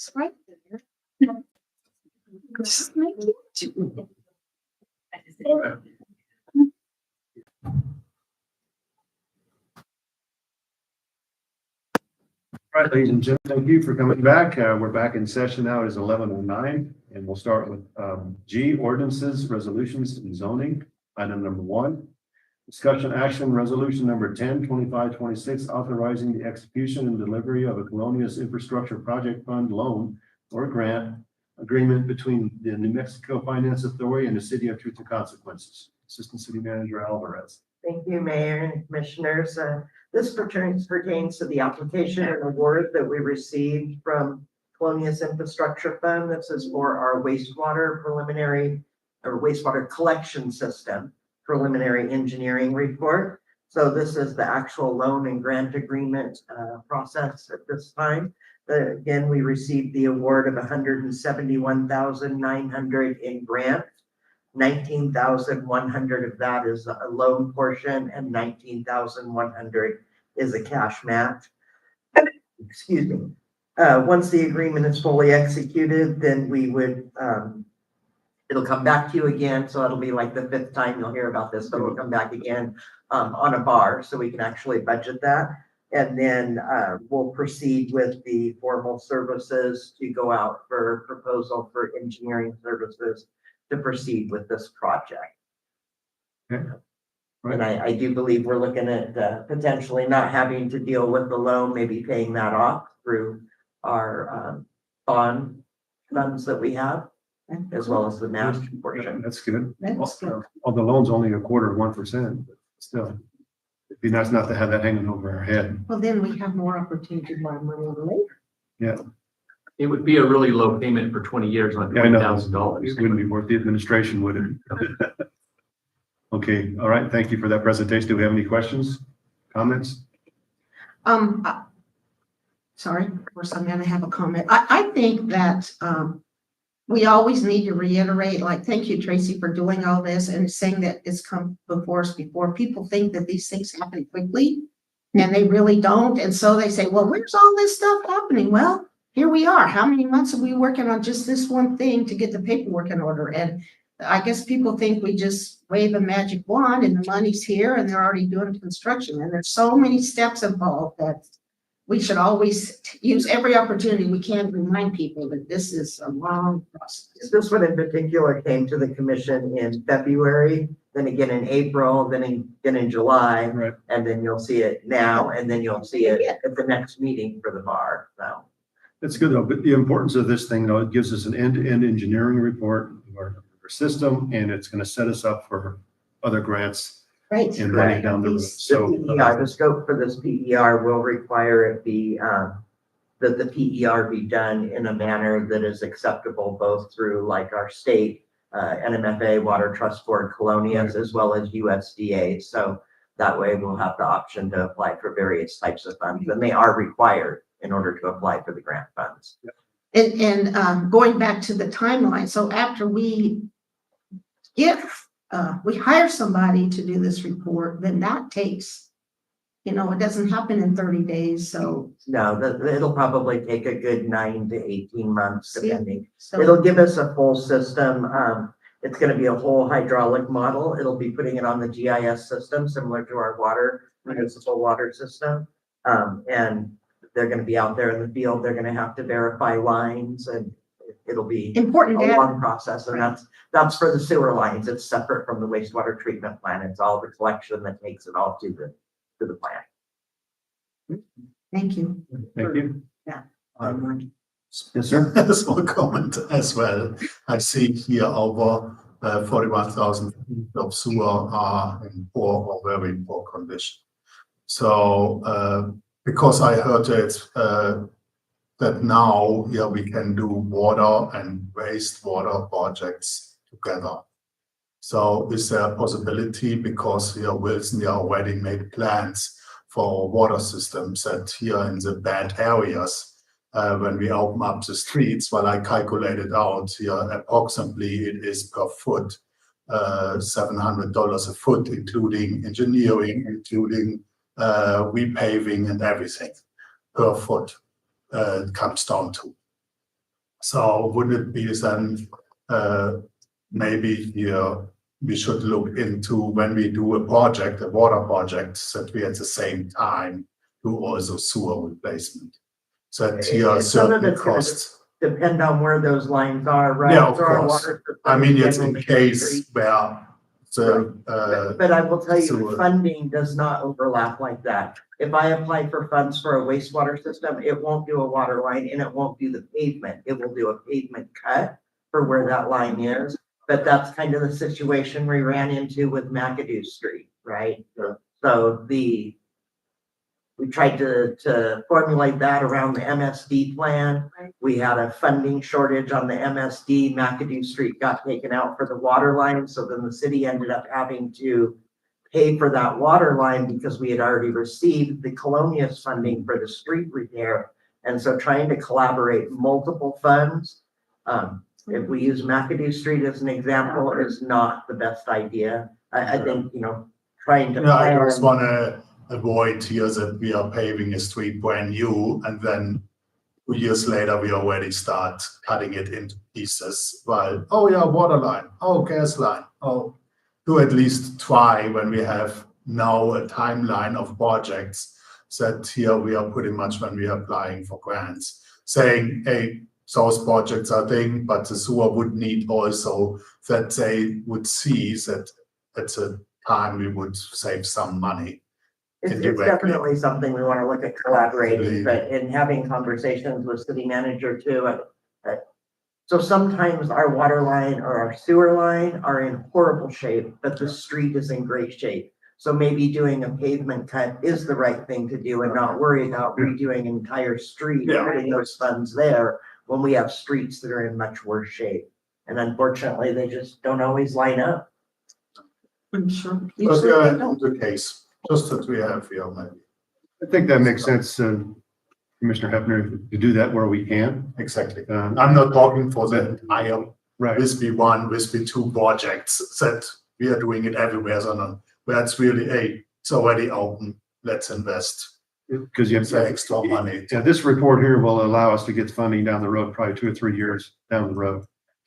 It's right there. Just make it. All right, ladies and gentlemen, thank you for coming back. We're back in session now. It is 11:09, and we'll start with G, ordinances, resolutions, and zoning. Item number 1, discussion action resolution number 10/2526, authorizing the execution and delivery of a Colonias Infrastructure Project Fund loan or grant agreement between the New Mexico Finance Authority and the City of Truth and Consequences. Assistant City Manager Alvarez. Thank you, Mayor and Commissioners. This pertains to the application and award that we received from Colonias Infrastructure Fund. This is for our wastewater collection system preliminary engineering report. So this is the actual loan and grant agreement process at this time. Again, we received the award of $171,900 in grant. 19,100 of that is a loan portion and 19,100 is a cash match. Excuse me. Once the agreement is fully executed, then we would, it'll come back to you again. So it'll be like the 5th time you'll hear about this, but it'll come back again on a bar so we can actually budget that. And then we'll proceed with the formal services to go out for proposal for engineering services to proceed with this project. Okay. Right. And I do believe we're looking at potentially not having to deal with the loan, maybe paying that off through our bond funds that we have, as well as the match portion. That's good. That's good. Well, the loan's only 1/4%, but still, it'd be nice not to have that hanging over our head. Well, then we have more opportunity to borrow money later. Yeah. It would be a really low payment for 20 years on Yeah, I know. $20,000. It wouldn't be worth the administration, would it? Okay, all right, thank you for that presentation. Do we have any questions, comments? Sorry, of course, I'm gonna have a comment. I think that, we always need to reiterate, like, thank you, Tracy, for doing all this and saying that it's come before us before. People think that these things happen quickly and they really don't. And so they say, well, where's all this stuff happening? Well, here we are. How many months have we working on just this one thing to get the paperwork in order? And I guess people think we just wave a magic wand and the money's here and they're already doing construction. And there's so many steps involved that we should always use every opportunity we can to remind people that this is a long process. This one in particular came to the commission in February, then again in April, then in July, Right. and then you'll see it now, and then you'll see it at the next meeting for the bar. So That's good though, but the importance of this thing, though, it gives us an end-to-end engineering report of our system, and it's going to set us up for other grants Right. and running down the road. the So, PER, the scope for this PER will require it be that the PER be done in a manner that is acceptable both through like our state NMFA, Water Trust Board, Colonias, as well as USDA. So that way we'll have the option to apply for various types of funds, and they are required in order to apply for the grant funds. And going back to the timeline, so after we hire somebody to do this report, then that takes, it doesn't happen in 30 days, so. No, it'll probably take a good 9 to 18 months, depending. So It'll give us a full system. It's going to be a whole hydraulic model. It'll be putting it on the GIS system, similar to our municipal water system. And they're going to be out there in the field. They're going to have to verify lines, and it'll be important a data. long process. And that's for the sewer lines. It's separate from the wastewater treatment plant. It's all the collection that takes it all to the plant. Thank you. thank you. Yeah. Yes, sir. A small comment as well. I see here over 41,000 of sewer are in poor or very poor condition. So because I heard that now here we can do water and wastewater projects together. So is there a possibility, because here Wilson already made plans for water systems that here in the bad areas, when we open up the streets, well, I calculated out here approximately it is per foot, $700 a foot, including engineering, including repaving and everything per foot it comes down to. So would it be then, maybe here we should look into when we do a project, a water project, that we at the same time do also sewer replacement. So that here Some of certain it's gonna costs. depend on where those lines are, right? Yeah, of So our course. water system I mean, is it's in generally case street. where the, But I will tell you, sewer. funding does not overlap like that. If I apply for funds for a wastewater system, it won't do a water line and it won't do the pavement. It will do a pavement cut for where that line is. But that's kind of the situation we ran into with McAdoo Street, right? Yeah. So we tried to formulate that around the MSD plan. We had a funding shortage on the MSD. McAdoo Street got taken out for the water line, so then the city ended up having to pay for that water line because we had already received the Colonias funding for the street repair. And so trying to collaborate multiple funds, if we use McAdoo Street as an example, is not the best idea. I think, trying to yeah, I plan. just wanna avoid here that we are paving a street brand new and then 2 years later, we already start cutting it into pieces. Well, oh yeah, water line, oh, gas line, oh, do at least try when we have now a timeline of projects that here we are pretty much when we are applying for grants, saying, hey, those projects are thing, but the sewer would need also that they would see that at a time we would save some money. It's indirectly. definitely something we want to look at collaborating, Absolutely. but in having conversations with city manager too. So sometimes our water line or our sewer line are in horrible shape, but the street is in great shape. So maybe doing a pavement cut is the right thing to do and not worry about redoing an entire street, Yeah. putting those funds there when we have streets that are in much worse shape. And unfortunately, they just don't always line up. I'm sure. But Usually yeah, they don't. the case, just that we have here maybe. I think that makes sense, Commissioner Hefner, to do that where we can. Exactly. I'm not talking for the entire Right. WISP 1, WISP 2 projects that we are doing it everywhere, so where it's really, hey, it's already open, let's invest Because you have the extra money. Yeah, this report here will allow us to get funding down the road, probably 2 or 3 years down the road.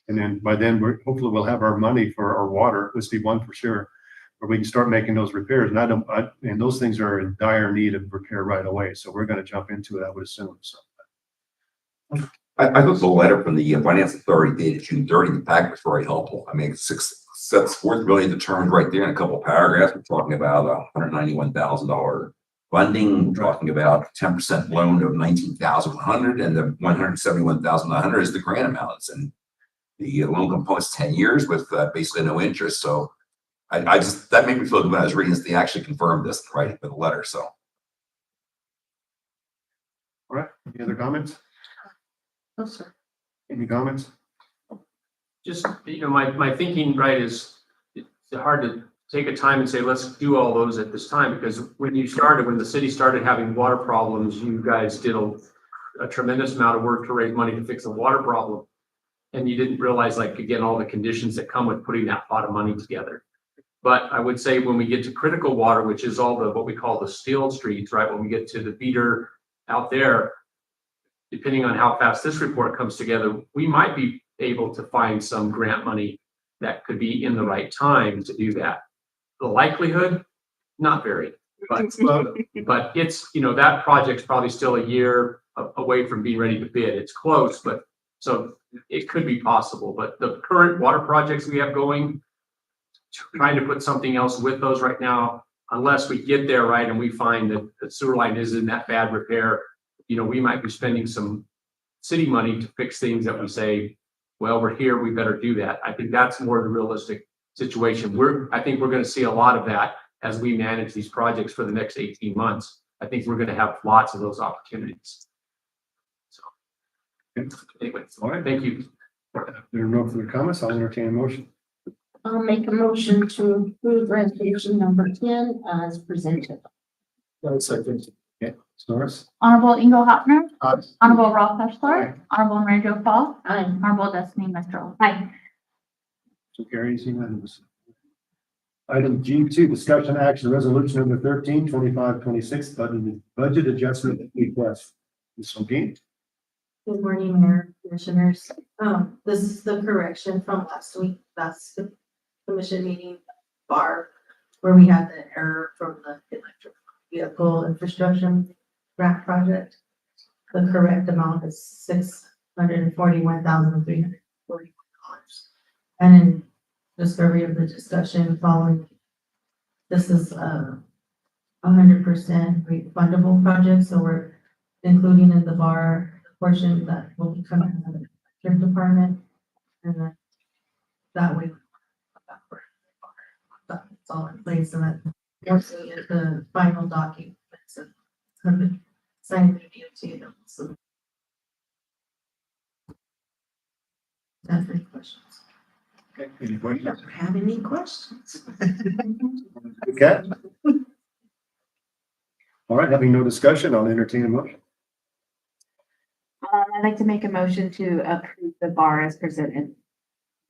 And then by then, hopefully we'll have our money for our water, let's be one for sure, where we can start making those repairs. And and those things are in dire need of repair right away. So we're going to jump into it, I would assume. So I thought the letter from the finance authority dated June 30, the packet was very helpful. I mean, it sets forth really the terms right there in a couple of paragraphs. We're talking about $191,000 funding, we're talking about 10% loan of $19,100, and the $171,900 is the grant amounts. And the loan component's 10 years with basically no interest. So I just, that made me feel good when I was reading this. They actually confirmed this right with the letter. So. all right, any other comments? No, sir. Any comments? Just, my thinking, right, is it's hard to take a time and say, let's do all those at this time, because when the city started having water problems, you guys did a tremendous amount of work to raise money to fix the water problem. And you didn't realize, like, again, all the conditions that come with putting that pot of money together. But I would say when we get to critical water, which is all what we call the steel streets, right? When we get to the beater out there, depending on how fast this report comes together, we might be able to find some grant money that could be in the right time to do that. The likelihood, not very, but it's, that project's probably still a year away from being ready to bid. It's close, but so it could be possible. But the current water projects we have going, trying to put something else with those right now, unless we get there right and we find that the sewer line is in that bad repair, we might be spending some city money to fix things that we say, well, we're here, we better do that. I think that's more the realistic situation. I think we're going to see a lot of that as we manage these projects for the next 18 months. I think we're going to have lots of those opportunities. So anyway, All right. thank you. If there are no further comments, I'll entertain a motion. I'll make a motion to approve resolution number 10 as presented. Second. Okay, Norris? Honorable Ingo Hopner. Aye. Honorable Ralph Eshler. Honorable Mary Jo Fall. Aye. Honorable Destiny Mistral. Aye. So carries unanimous. Item G2, discussion action resolution number 13, 2526, budget adjustment request. Ms. Solgin? Good morning, Mayor, Commissioners, this is the correction from last week. That's the commission meeting bar where we had the error from the electric vehicle infrastructure grant project. The correct amount is $641,341. And in discovery of the discussion following, this is a 100% refundable project, so we're including in the bar portion that will be coming out of the electric department, and then that way that's all in place, and that we'll see at the final documents and signed the DOT. So that's any questions. Okay, any We questions? don't have any questions. Okay. All right, having no discussion, I'll entertain a motion. I'd like to make a motion to approve the bar as presented.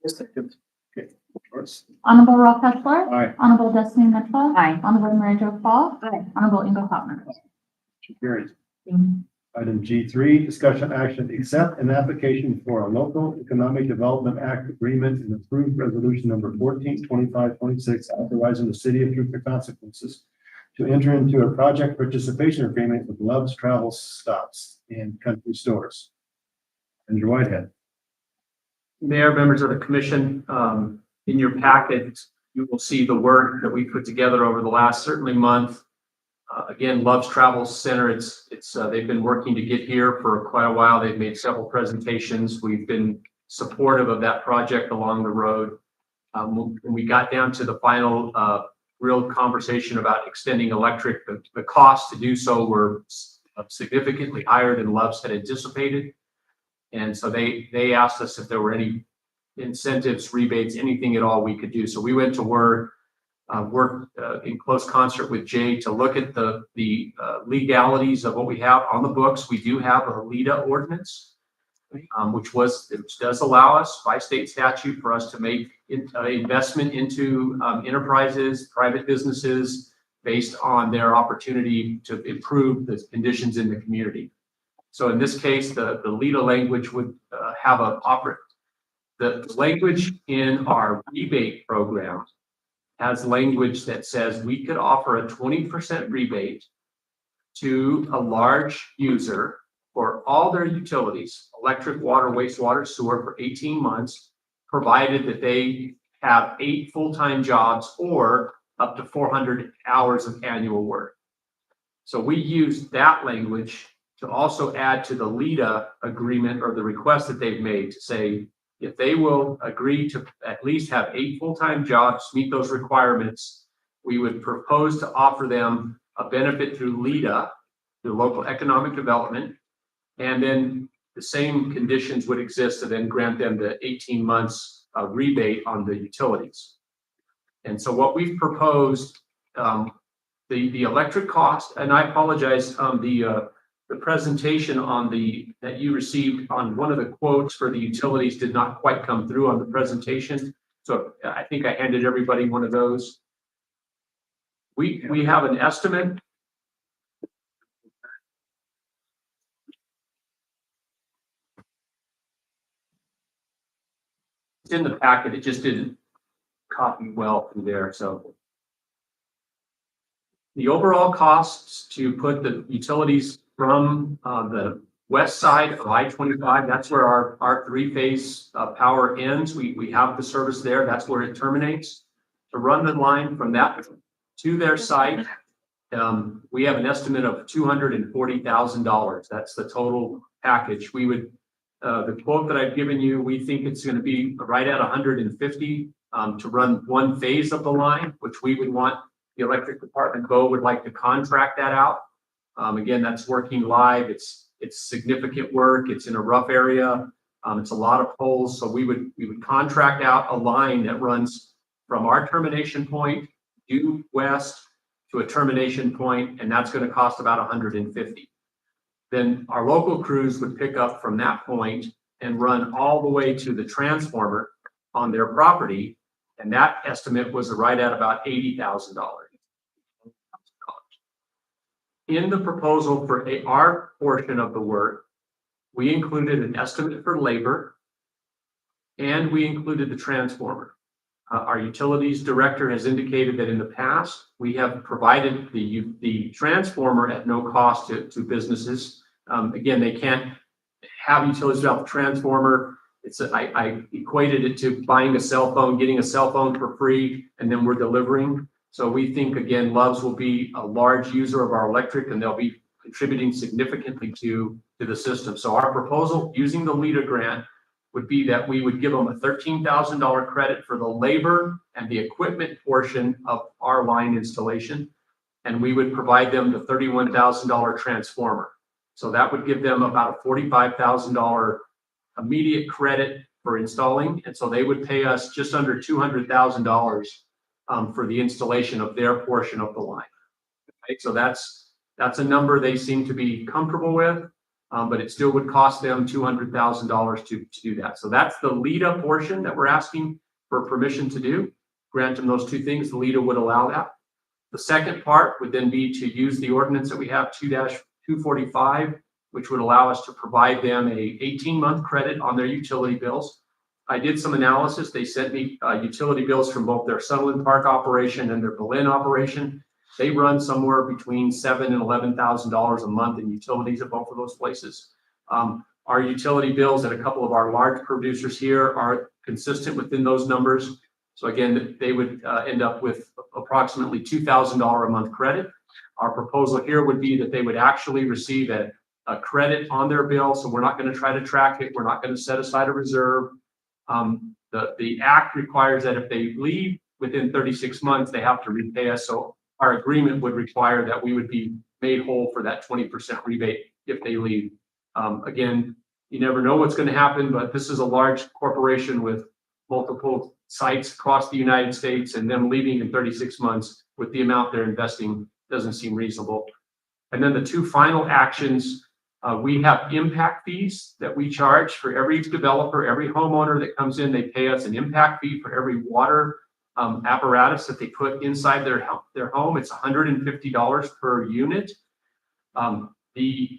Okay. Doris? Honorable Ralph Hessler. Aye. Honorable Destiny Mitchell. Aye. Honorable Mary Jo Fall. Aye. Honorable Ingo Hopner. Motion carries. Item G3, discussion action, accept an application for a local economic development act agreement and approve resolution number 142526, authorizing the city of Truth Consequences to enter into a project participation agreement with Love's Travel Stops and Country Stores. Andrew Whitehead. Mayor, members of the commission, in your packet, you will see the work that we put together over the last certainly month. Again, Love's Travel Center, they've been working to get here for quite a while. They've made several presentations. We've been supportive of that project along the road. When we got down to the final real conversation about extending electric, the costs to do so were significantly higher than Love's had anticipated. And so they asked us if there were any incentives, rebates, anything at all we could do. So we went to work in close concert with Jay to look at the legalities of what we have on the books. We do have a LIDA ordinance, which does allow us by state statute for us to make investment into enterprises, private businesses based on their opportunity to improve the conditions in the community. So in this case, the LIDA language would have the language in our rebate program has language that says we could offer a 20% rebate to a large user for all their utilities, electric, water, wastewater, sewer, for 18 months, provided that they have 8 full-time jobs or up to 400 hours of annual work. So we use that language to also add to the LIDA agreement or the request that they've made to say, if they will agree to at least have 8 full-time jobs, meet those requirements, we would propose to offer them a benefit through LIDA, through local economic development, and then the same conditions would exist to then grant them the 18 months rebate on the utilities. And so what we've proposed, the electric cost, and I apologize, the presentation that you received on one of the quotes for the utilities did not quite come through on the presentation. So I think I handed everybody one of those. We have an estimate. It's in the packet. It just didn't copy well through there. So the overall costs to put the utilities from the west side of I-25, that's where our three-phase power ends. We have the service there. That's where it terminates. To run the line from that to their site, we have an estimate of $240,000. That's the total package. We would, the quote that I've given you, we think it's going to be right at 150 to run one phase of the line, which we would want the electric department would like to contract that out. Again, that's working live. It's significant work. It's in a rough area. It's a lot of poles. So we would contract out a line that runs from our termination point due west to a termination point, and that's going to cost about 150. Then our local crews would pick up from that point and run all the way to the transformer on their property, and that estimate was right at about $80,000. In the proposal for our portion of the work, we included an estimate for labor, and we included the transformer. Our utilities director has indicated that in the past, we have provided the transformer at no cost to businesses. Again, they can't have utilities without the transformer. I equated it to buying a cell phone, getting a cell phone for free, and then we're delivering. So we think, again, Love's will be a large user of our electric, and they'll be contributing significantly to the system. So our proposal, using the LEADA grant, would be that we would give them a $13,000 credit for the labor and the equipment portion of our line installation. And we would provide them the $31,000 transformer. So that would give them about a $45,000 immediate credit for installing. And so they would pay us just under $200,000 for the installation of their portion of the line. Okay, so that's a number they seem to be comfortable with. But it still would cost them $200,000 to do that. So that's the LEADA portion that we're asking for permission to do. Grant them those two things, the LEADA would allow that. The second part would then be to use the ordinance that we have 2-245, which would allow us to provide them a 18-month credit on their utility bills. I did some analysis. They sent me utility bills from both their Sutherland Park operation and their Berlin operation. They run somewhere between $7,000 and $11,000 a month in utilities at both of those places. Our utility bills at a couple of our large producers here are consistent within those numbers. So again, they would end up with approximately $2,000 a month credit. Our proposal here would be that they would actually receive a credit on their bill. So we're not going to try to track it. We're not going to set aside a reserve. The act requires that if they leave within 36 months, they have to repay us. So our agreement would require that we would be made whole for that 20% rebate if they leave. Again, you never know what's going to happen, but this is a large corporation with multiple sites across the United States, and them leaving in 36 months with the amount they're investing doesn't seem reasonable. And then the two final actions, we have impact fees that we charge for every developer, every homeowner that comes in. They pay us an impact fee for every water apparatus that they put inside their home. It's $150 per unit. The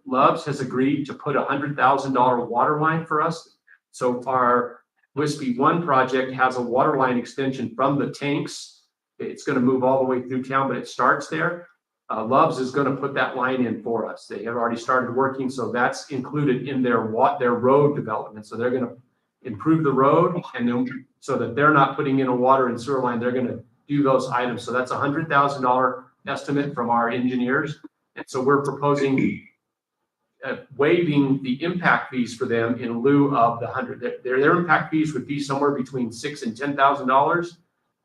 Love's has agreed to put a $100,000 water line for us. So our Whiskey One project has a water line extension from the tanks. It's going to move all the way through town, but it starts there. Love's is going to put that line in for us. They have already started working, so that's included in their road development. So they're going to improve the road, and then so that they're not putting in a water and sewer line, they're going to do those items. So that's a $100,000 estimate from our engineers. And so we're proposing waiving the impact fees for them in lieu of the $100,000. Their impact fees would be somewhere between $6,000 and $10,000.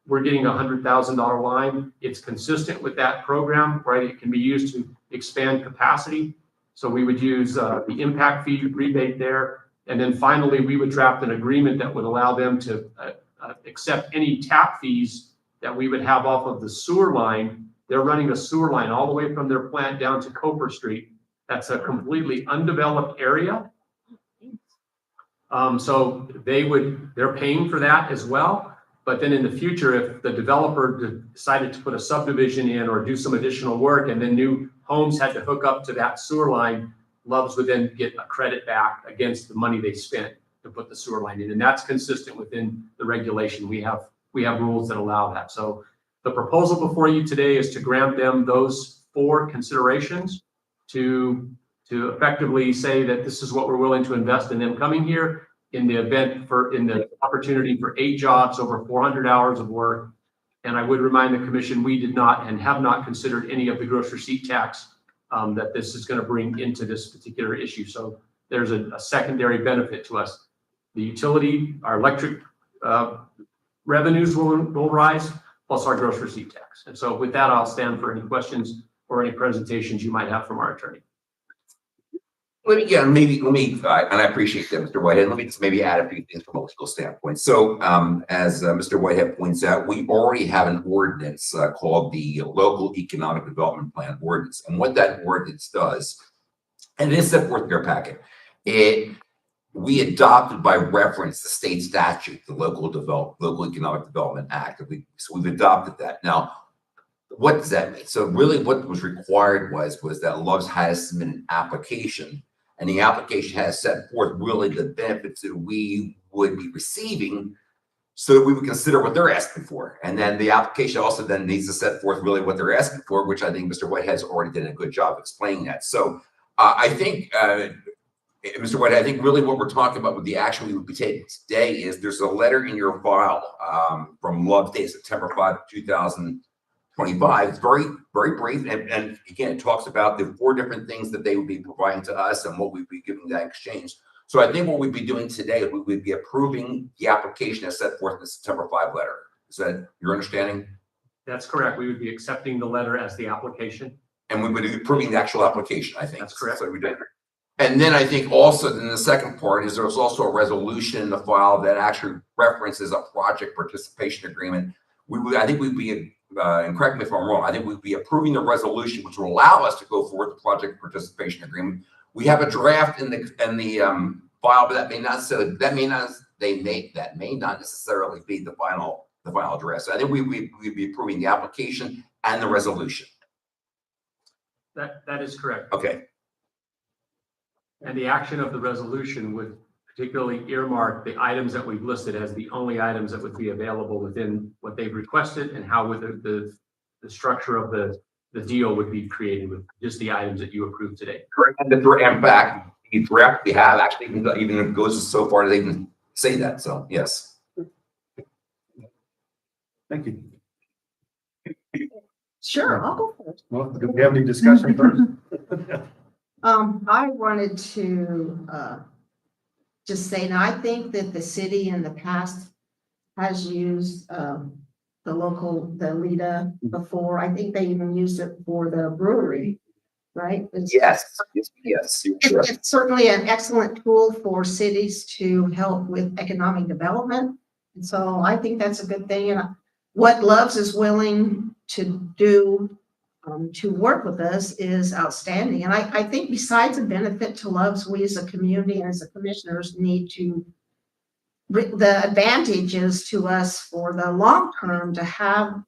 We're getting a $100,000 line. It's consistent with that program, right? It can be used to expand capacity. So we would use the impact fee rebate there. And then finally, we would draft an agreement that would allow them to accept any tap fees that we would have off of the sewer line. They're running a sewer line all the way from their plant down to Coper Street. That's a completely undeveloped area. So they're paying for that as well. But then in the future, if the developer decided to put a subdivision in or do some additional work, and then new homes had to hook up to that sewer line, Love's would then get a credit back against the money they spent to put the sewer line in. And that's consistent within the regulation. We have rules that allow that. So the proposal before you today is to grant them those 4 considerations to effectively say that this is what we're willing to invest in them coming here in the opportunity for 8 jobs over 400 hours of work. And I would remind the commission, we did not and have not considered any of the gross receipt tax that this is going to bring into this particular issue. So there's a secondary benefit to us. The utility, our electric revenues will rise, plus our gross receipt tax. And so with that, I'll stand for any questions or any presentations you might have from our attorney. Let me, and I appreciate that, Mr. Whitehead. Let me just maybe add a few things from a legal standpoint. So, as Mr. Whitehead points out, we already have an ordinance called the Local Economic Development Plan Ordinance. And what that ordinance does, and it is set forth in your packet, we adopted by reference the state statute, the Local Economic Development Act. So we've adopted that. Now, what does that mean? So really what was required was that Love's had to submit an application, And the application has set forth really the benefits that we would be receiving so that we would consider what they're asking for. And then the application also then needs to set forth really what they're asking for, which I think Mr. Whitehead's already done a good job explaining that. So I think, Mr. Whitehead, I think really what we're talking about with the action we would be taking today is there's a letter in your file from Love Day, September 5, 2025. It's very, very brief. And again, it talks about the 4 different things that they would be providing to us and what we'd be giving that exchange. So I think what we'd be doing today is we would be approving the application as set forth in the September 5 letter. Is that your understanding? That's correct. We would be accepting the letter as the application. And we would be approving the actual application, I think. That's correct. So we did. And then I think also then the second part is there's also a resolution in the file that actually references a project participation agreement. I think we'd be, and correct me if I'm wrong, I think we'd be approving the resolution, which will allow us to go forward with the project participation agreement. We have a draft in the file, but that may not necessarily be the final draft. So I think we'd be approving the application and the resolution. That is correct. Okay. And the action of the resolution would particularly earmark the items that we've listed as the only items that would be available within what they've requested, and how with the structure of the deal would be created with just the items that you approved today. Correct. And in fact, the draft we have actually even goes so far they even say that. So yes. Thank you. Sure, I'll go first. Well, do we have any discussion first? I wanted to, just say, now I think that the city in the past has used, the Lita before. I think they even used it for the brewery, right? Yes. Sure. It's certainly an excellent tool for cities to help with economic development. And so I think that's a good thing. And what Loves is willing to do to work with us is outstanding. And I think besides a benefit to Loves, we as a community and as a commissioners need to, the advantages to us for the long term to have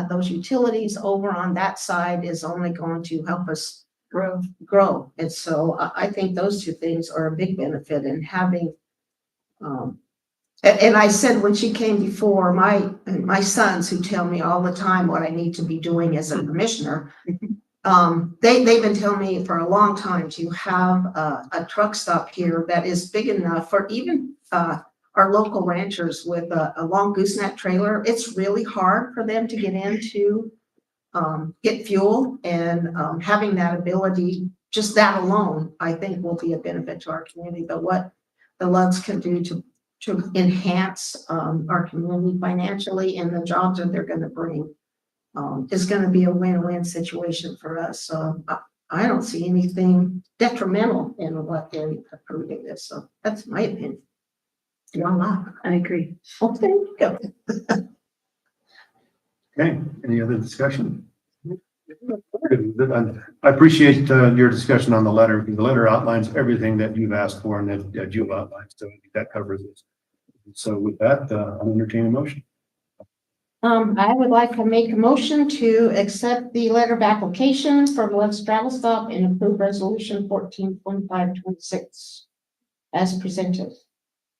those utilities over on that side is only going to help us grow. And so I think those 2 things are a big benefit in having, and I said when she came before, my sons who tell me all the time what I need to be doing as a commissioner, they've been telling me for a long time to have a truck stop here that is big enough for even our local ranchers with a long gooseneck trailer. It's really hard for them to get into, get fuel, and having that ability, just that alone, I think will be a benefit to our community. But what the Loves can do to enhance our community financially and the jobs that they're going to bring is going to be a win-win situation for us. So I don't see anything detrimental in what they're approving this. So that's my opinion. I agree. Well, there you go. Okay, any other discussion? I appreciate your discussion on the letter, because the letter outlines everything that you've asked for and that you've outlined, so that covers it. So with that, I'll entertain a motion. I would like to make a motion to accept the letter of application for Love's Travel Stop and approve resolution 142526 as presented.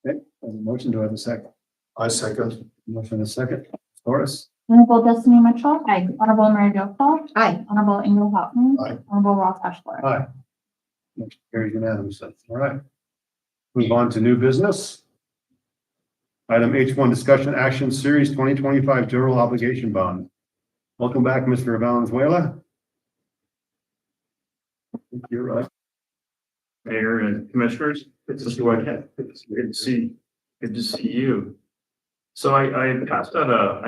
Okay, I have a motion. Do I have a second? I second. Motion and a second. Doris? Honorable Destiny Mitchell. Aye. Honorable Mary Jo Paul. Aye. Honorable Inga Hopkins. Aye. Honorable Ross Hashler. Aye. Motion carries unanimously. All right. Move on to new business. Item H1, discussion action series 2025 general obligation bond. Welcome back, Mr. Valenzuela. You're right. Mayor and Commissioners, good to see Whitehead. Good to see you. So I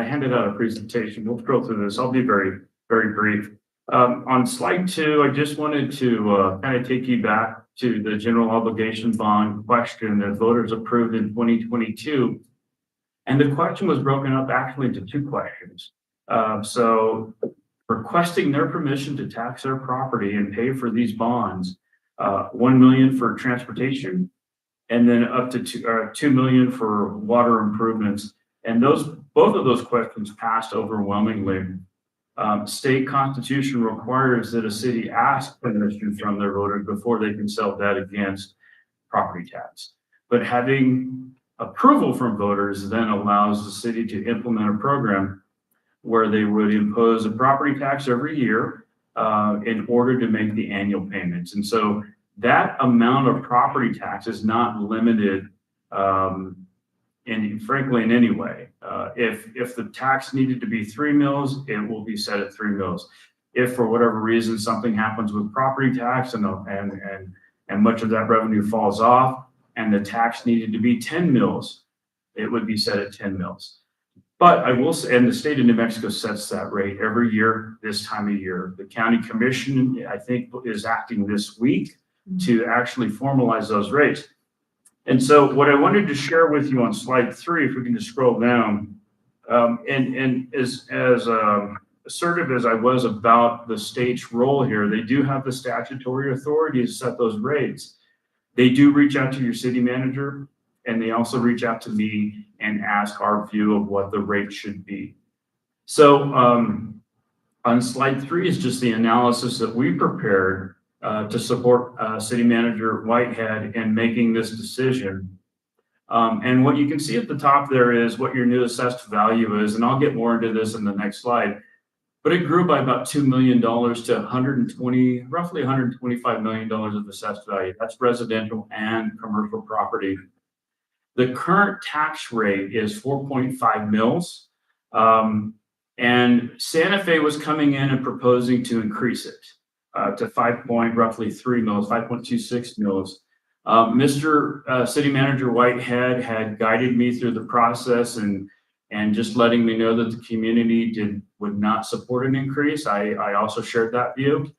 handed out a presentation. We'll go through this. I'll be very, very brief. On slide 2, I just wanted to kind of take you back to the general obligation bond question that voters approved in 2022. And the question was broken up actually into 2 questions. So requesting their permission to tax their property and pay for these bonds, $1 million for transportation, and then up to $2 million for water improvements. And both of those questions passed overwhelmingly. State constitution requires that a city ask permission from their voters before they can sell debt against property tax. But having approval from voters then allows the city to implement a program where they would impose a property tax every year in order to make the annual payments. And so that amount of property tax is not limited frankly in any way. If the tax needed to be 3 mills, it will be set at 3 mills. If for whatever reason something happens with property tax and much of that revenue falls off and the tax needed to be 10 mills, it would be set at 10 mills. But I will say, and the state of New Mexico sets that rate every year, this time of year. The county commission, I think, is acting this week to actually formalize those rates. And so what I wanted to share with you on slide 3, if we can just scroll down, and as assertive as I was about the state's role here, they do have the statutory authority to set those rates. They do reach out to your city manager, and they also reach out to me and ask our view of what the rate should be. So on slide 3 is just the analysis that we prepared to support City Manager Whitehead in making this decision. And what you can see at the top there is what your new assessed value is, and I'll get more into this in the next slide. But it grew by about $2 million to roughly $125 million of assessed value. That's residential and commercial property. The current tax rate is 4.5 mils. And Santa Fe was coming in and proposing to increase it to roughly 3 mils, 5.26 mils. Mr. City Manager Whitehead had guided me through the process and just letting me know that the community would not support an increase. I also shared that view.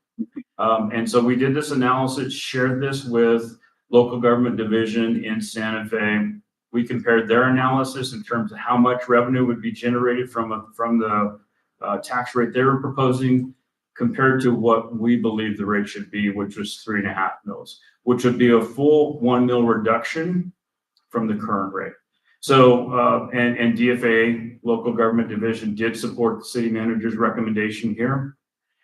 And so we did this analysis, shared this with local government division in Santa Fe. We compared their analysis in terms of how much revenue would be generated from the tax rate they were proposing compared to what we believe the rate should be, which was 3.5 mils, which would be a full 1 mil reduction from the current rate. So, and DFA, local government division, did support the city manager's recommendation here,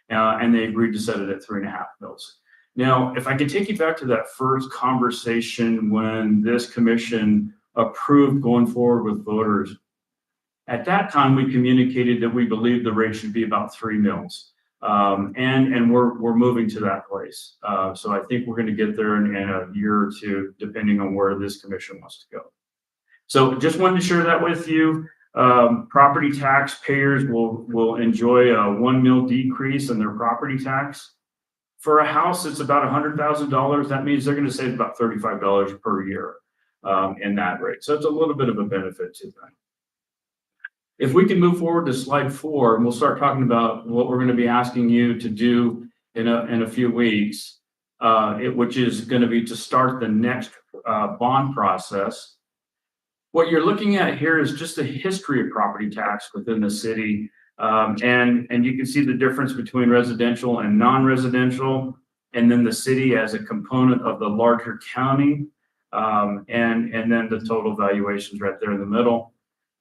and they agreed to set it at 3.5 mils. Now, if I could take you back to that first conversation when this commission approved going forward with voters, at that time, we communicated that we believed the rate should be about 3 mils. And we're moving to that place. So I think we're going to get there in a year or two, depending on where this commission wants to go. So just wanted to share that with you. Property tax payers will enjoy a 1 mil decrease in their property tax. For a house that's about $100,000, that means they're going to save about $35 per year in that rate. So it's a little bit of a benefit to them. If we can move forward to slide 4, and we'll start talking about what we're going to be asking you to do in a few weeks, which is going to be to start the next bond process. What you're looking at here is just the history of property tax within the city. And you can see the difference between residential and non-residential, and then the city as a component of the larger county, and then the total valuations right there in the middle.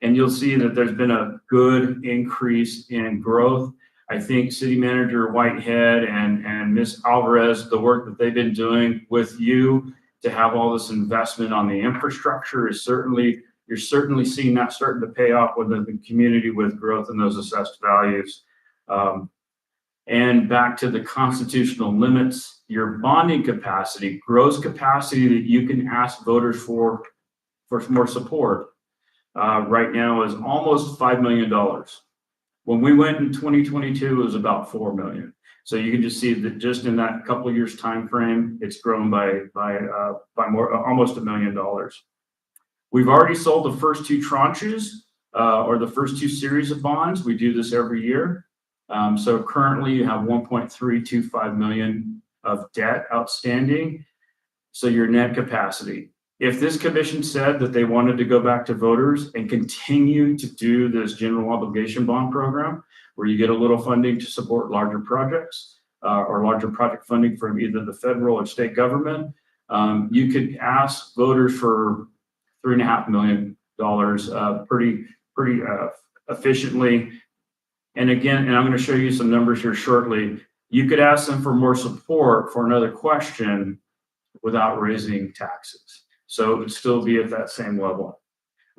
And you'll see that there's been a good increase in growth. I think City Manager Whitehead and Ms. Alvarez, the work that they've been doing with you to have all this investment on the infrastructure is you're certainly seeing that starting to pay off within the community with growth in those assessed values. And back to the constitutional limits, your bonding capacity, gross capacity that you can ask voters for more support, right now is almost $5 million. When we went in 2022, it was about 4 million. So you can just see that just in that couple of years time frame, it's grown by more, almost $1 million. We've already sold the first 2 tranches or the first 2 series of bonds. We do this every year. So currently you have 1.325 million of debt outstanding. So your net capacity. If this commission said that they wanted to go back to voters and continue to do this general obligation bond program, where you get a little funding to support larger projects or larger project funding from either the federal or state government, you could ask voters for $3.5 million pretty efficiently. And again, and I'm going to show you some numbers here shortly. You could ask them for more support for another question without raising taxes. So it would still be at that same level.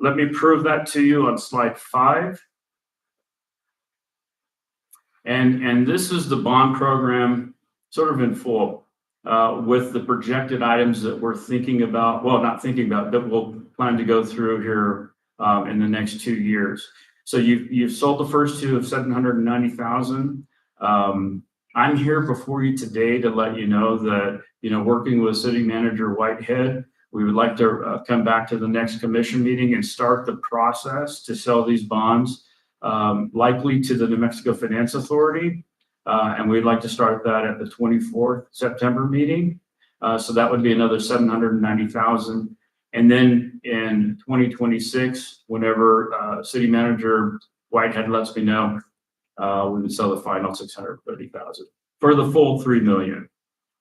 Let me prove that to you on slide 5. And this is the bond program sort of in full with the projected items that we're thinking about, well, not thinking about, that we'll plan to go through here in the next 2 years. So you've sold the first 2 of 790,000. I'm here before you today to let you know that, working with City Manager Whitehead, we would like to come back to the next commission meeting and start the process to sell these bonds, likely to the New Mexico Finance Authority. And we'd like to start that at the 24th September meeting. So that would be another 790,000. And then in 2026, whenever City Manager Whitehead lets me know, we would sell the final 630,000 for the full 3 million.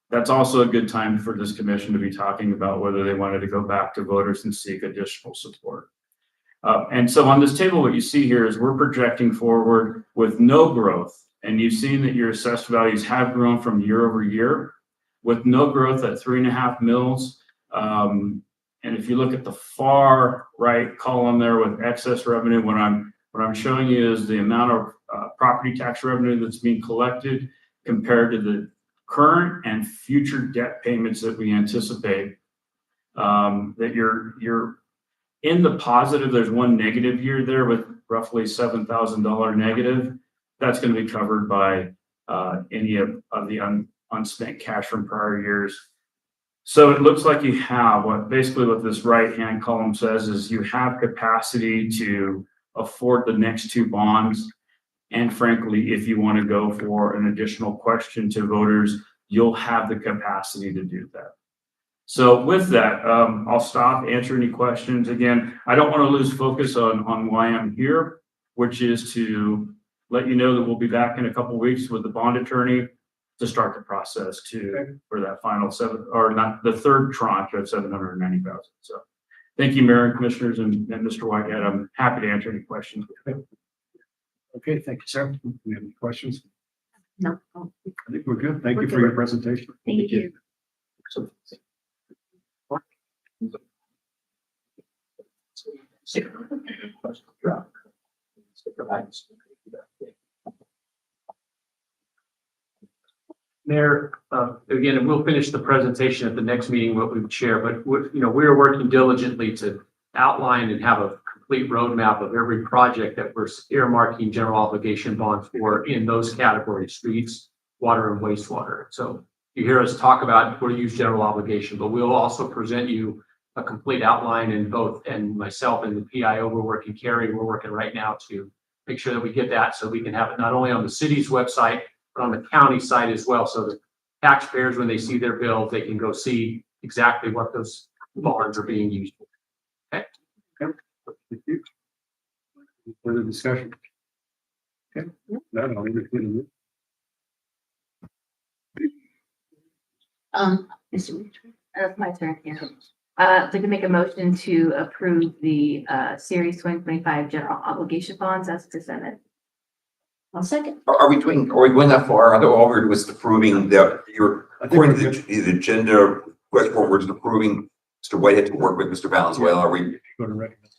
That's also a good time for this commission to be talking about whether they wanted to go back to voters and seek additional support. And so on this table, what you see here is we're projecting forward with no growth. And you've seen that your assessed values have grown from year over year with no growth at 3.5 mils. And if you look at the far right column there with excess revenue, what I'm showing you is the amount of property tax revenue that's being collected compared to the current and future debt payments that we anticipate. That you're in the positive. There's one negative year there with roughly $7,000 negative. That's going to be covered by any of the unspent cash from prior years. So it looks like you have what this right-hand column says is you have capacity to afford the next 2 bonds. And frankly, if you want to go for an additional question to voters, you'll have the capacity to do that. So with that, I'll stop, answer any questions. Again, I don't want to lose focus on why I'm here, which is to let you know that we'll be back in a couple of weeks with the bond attorney to start the process for that final the third tranche of 790,000. So thank you, Mayor and Commissioners and Mr. Whitehead. I'm happy to answer any questions. Okay, thank you, sir. Do we have any questions? No. I think we're good. Thank We're you for good. your presentation. Thank you. Mayor, again, we'll finish the presentation at the next meeting, what we would share, but we're working diligently to outline and have a complete roadmap of every project that we're earmarking general obligation bonds for in those categories: streets, water, and wastewater. So you hear us talk about we'll use general obligation, but we'll also present you a complete outline in both, and myself and the PIO, we're working right now to make sure that we get that so we can have it not only on the city's website, but on the county side as well. So the taxpayers, when they see their bill, they can go see exactly what those bonds are being used for. Okay. Thank you. Any further discussion? Okay. No, I'll leave it to you. Mr. Mitchell. That's my turn, yeah. I'd like to make a motion to approve the Series 2025 general obligation bonds as presented. I'll second. Are we going that far? I thought all we're was approving that you're, I think according we're to the agenda, we're just approving Mr. Whitehead to work with Mr. Valenzuela. Are we? Go to recommend.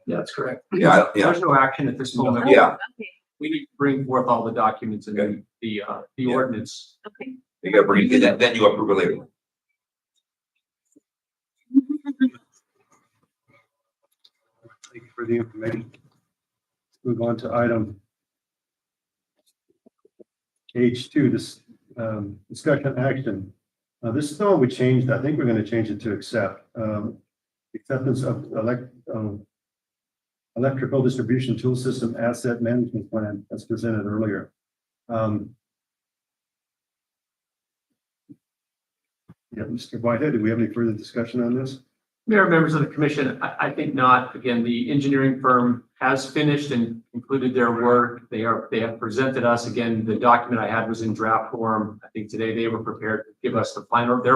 That's correct. Yeah. There's no action at this moment. Yeah. Okay, We need to bring forth all the documents and Okay. the Yeah. ordinance. okay. You gotta bring it, then you approve it later. Thank you for the information. Let's move on to item H2, this discussion action. This is the one we changed. I think we're going to change it to accept. Acceptance of electrical distribution tool system asset management plan as presented earlier. Yeah, Mr. Whitehead, do we have any further discussion on this? Mayor, members of the commission, I think not. Again, the engineering firm has finished and concluded their work. They have presented us. Again, the document I had was in draft form. I think today they were prepared to give us their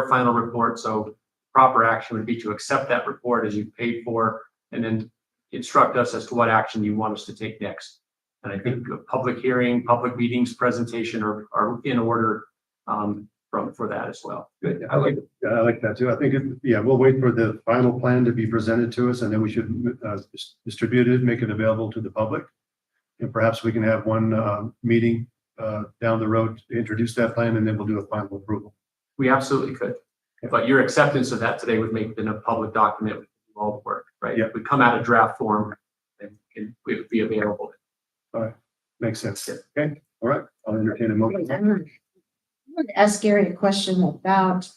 final report. So proper action would be to accept that report as you paid for, and then instruct us as to what action you want us to take next. And I think a public hearing, public meetings, presentation are in order for that as well. Good. I like it. Yeah, I like that too. I think, yeah, we'll wait for the final plan to be presented to us and then we should distribute it, make it available to the public. And perhaps we can have one meeting down the road to introduce that plan and then we'll do a final approval. We absolutely could. But your acceptance of that today would make it a public document with all the work, right? Yeah. If we come out of draft form, then it would be available. Makes sense. Okay, all right. I'll entertain a motion. I wanted to ask Gary a question about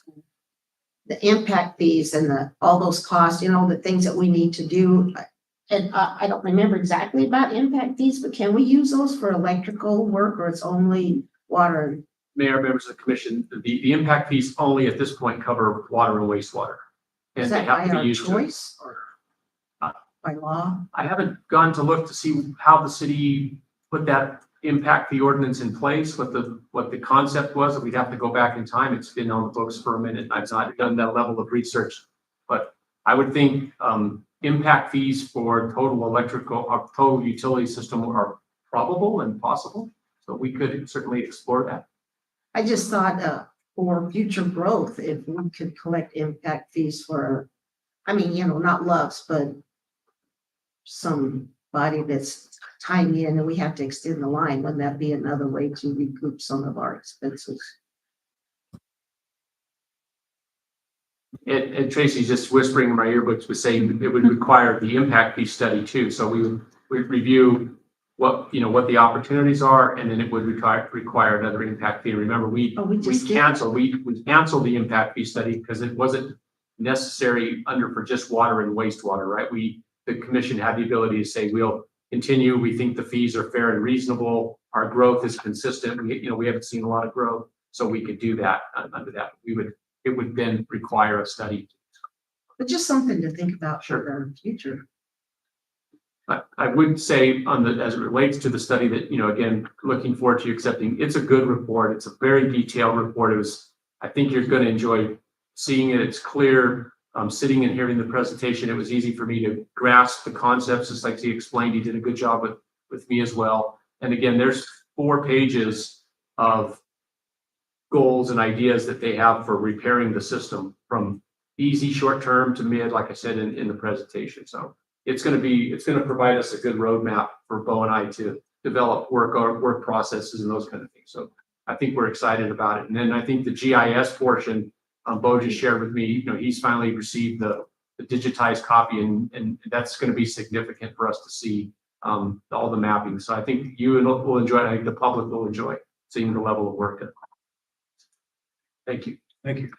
the impact fees and all those costs, the things that we need to do. And I don't remember exactly about impact fees, but can we use those for electrical work or it's only water? Mayor, members of the commission, the impact fees only at this point cover water and wastewater. And Is they that have by to be our used. choice or by law? I haven't gone to look to see how the city put that impact fee ordinance in place, what the concept was. We'd have to go back in time. It's been on the books for a minute. I've not done that level of research, but I would think impact fees for total electrical or total utility system are probable and possible. So we could certainly explore that. I just thought for future growth, if we could collect impact fees for, not Love's, but somebody that's tying in and we have to extend the line, wouldn't that be another way to recoup some of our expenses? And Tracy's just whispering in my earbuds was saying it would require the impact fee study too. So we would review what the opportunities are, and then it would require another impact fee. Remember, we just did. canceled the impact fee study because it wasn't necessary for just water and wastewater, right? The commission had the ability to say, we'll continue. We think the fees are fair and reasonable. Our growth is consistent. We haven't seen a lot of growth, so we could do that under that. It would then require a study. But just something to think about Sure. for the future. I would say as it relates to the study that, again, looking forward to you accepting, it's a good report. It's a very detailed report. I think you're going to enjoy seeing it. It's clear. Sitting and hearing the presentation, it was easy for me to grasp the concepts. Just like he explained, he did a good job with me as well. And again, there's 4 pages of goals and ideas that they have for repairing the system from easy short term to mid, like I said in the presentation. So it's going to provide us a good roadmap for Bo and I to develop work processes and those kind of things. So I think we're excited about it. And then I think the GIS portion, Bo just shared with me, he's finally received the digitized copy and that's going to be significant for us to see all the mapping. So I think you will enjoy it. I think the public will enjoy seeing the level of work done. Thank you. Thank you.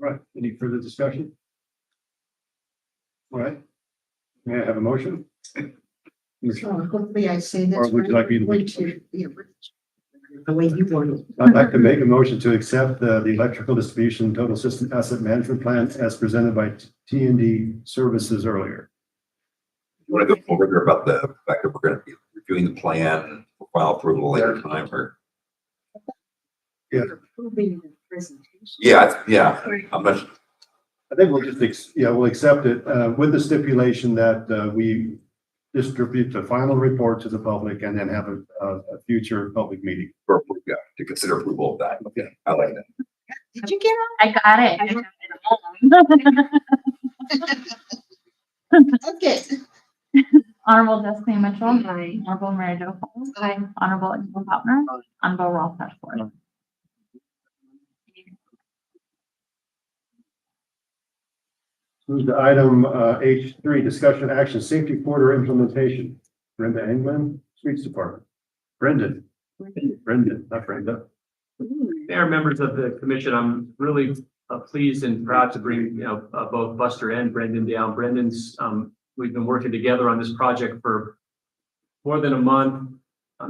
All right. Any further discussion? All right. May I have a motion? So hopefully I say this. Or would you like me to- The way you want it. I'd like to make a motion to accept the electrical distribution total system asset management plan as presented by T&D Services earlier. You want to go forward there about the fact that we're going to be reviewing the plan for final approval later time or? Approving the presentation. Yeah, I'm not, I think we'll just, we'll accept it with the stipulation that we distribute the final report to the public and then have a future public meeting. to consider approval of that. Okay, I like that. Did you get I got it. I have it at home. Okay. Honorable Destiny Mitchell. Honorable Mary Jo Falls. Honorable Angela Faulkner. Honorable Ralph Ashford. Move to item H3, discussion action, safety corridor implementation. Brenda England, Streets Department. Brendan, not Brenda. Mayor, members of the commission, I'm really pleased and proud to bring, both Buster and Brendan down. Brendan's, we've been working together on this project for more than a month.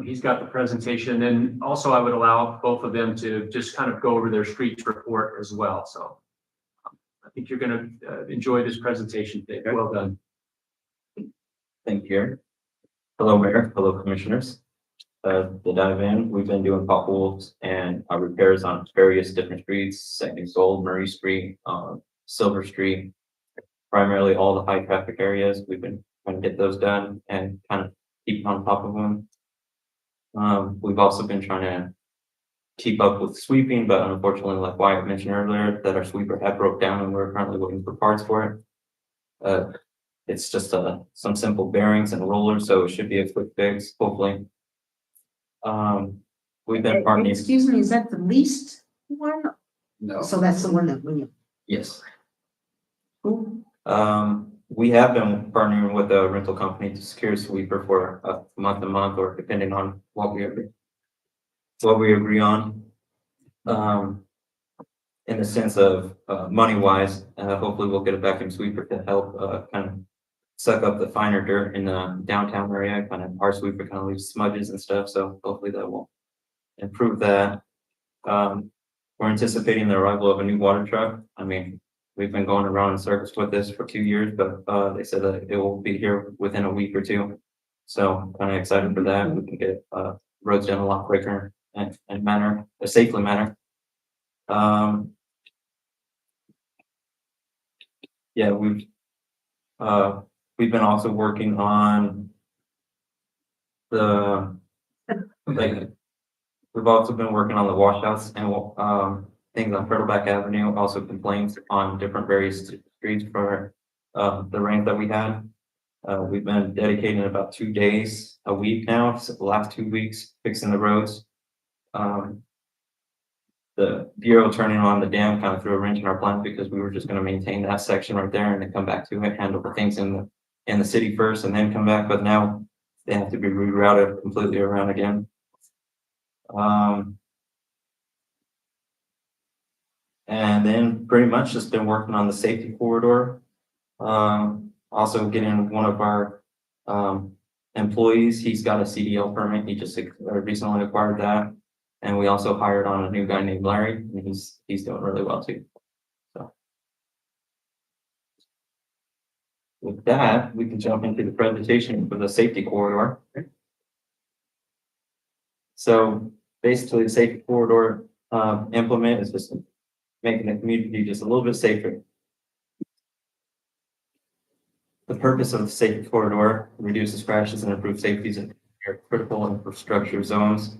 He's got the presentation, and also I would allow both of them to just kind of go over their streets report as well. So I think you're going to enjoy this presentation today. Well done. Thank you. Hello, Mayor. Hello, Commissioners. The dive in, we've been doing potholes and repairs on various different streets, Second Gold, Murray Street, Silver Street, primarily all the high traffic areas. We've been trying to get those done and kind of keep on top of them. We've also been trying to keep up with sweeping, but unfortunately, like Wyatt mentioned earlier, that our sweeper had broke down and we're currently waiting for parts for it. It's just some simple bearings and rollers, so it should be a quick fix, hopefully. We've been partnering. Excuse me, is that the least one? No. So that's the one that we, Yes. who? We have been partnering with a rental company to secure a sweeper for a month, or depending on what we agree on. In the sense of, money wise, hopefully we'll get a vacuum sweeper to help, kind of suck up the finer dirt in the downtown area, kind of our sweeper kind of leaves smudges and stuff, so hopefully that will improve that. We're anticipating the arrival of a new water truck. I mean, we've been going around in circles with this for 2 years, but they said that it will be here within a week or two. So kind of excited for that. We can get roads done a lot quicker and a safely manner. Yeah, we've been also working on the we've also been working on the washouts and things on Turtleback Avenue, also complaints on different various streets for the rain that we had. We've been dedicating about 2 days a week now, so the last 2 weeks, fixing the roads. The Bureau turning on the dam kind of threw a wrench in our plan because we were just going to maintain that section right there and then come back to it, handle the things in the city first and then come back, but now they have to be rerouted completely around again. And then pretty much just been working on the safety corridor. Also getting one of our employees, he's got a CDL permit, he just recently acquired that. And we also hired on a new guy named Larry, and he's doing really well too. So with that, we can jump into the presentation for the safety corridor. So basically, the safety corridor implement is just making the community just a little bit safer. The purpose of the safety corridor reduces crashes and improves safety in critical infrastructure zones.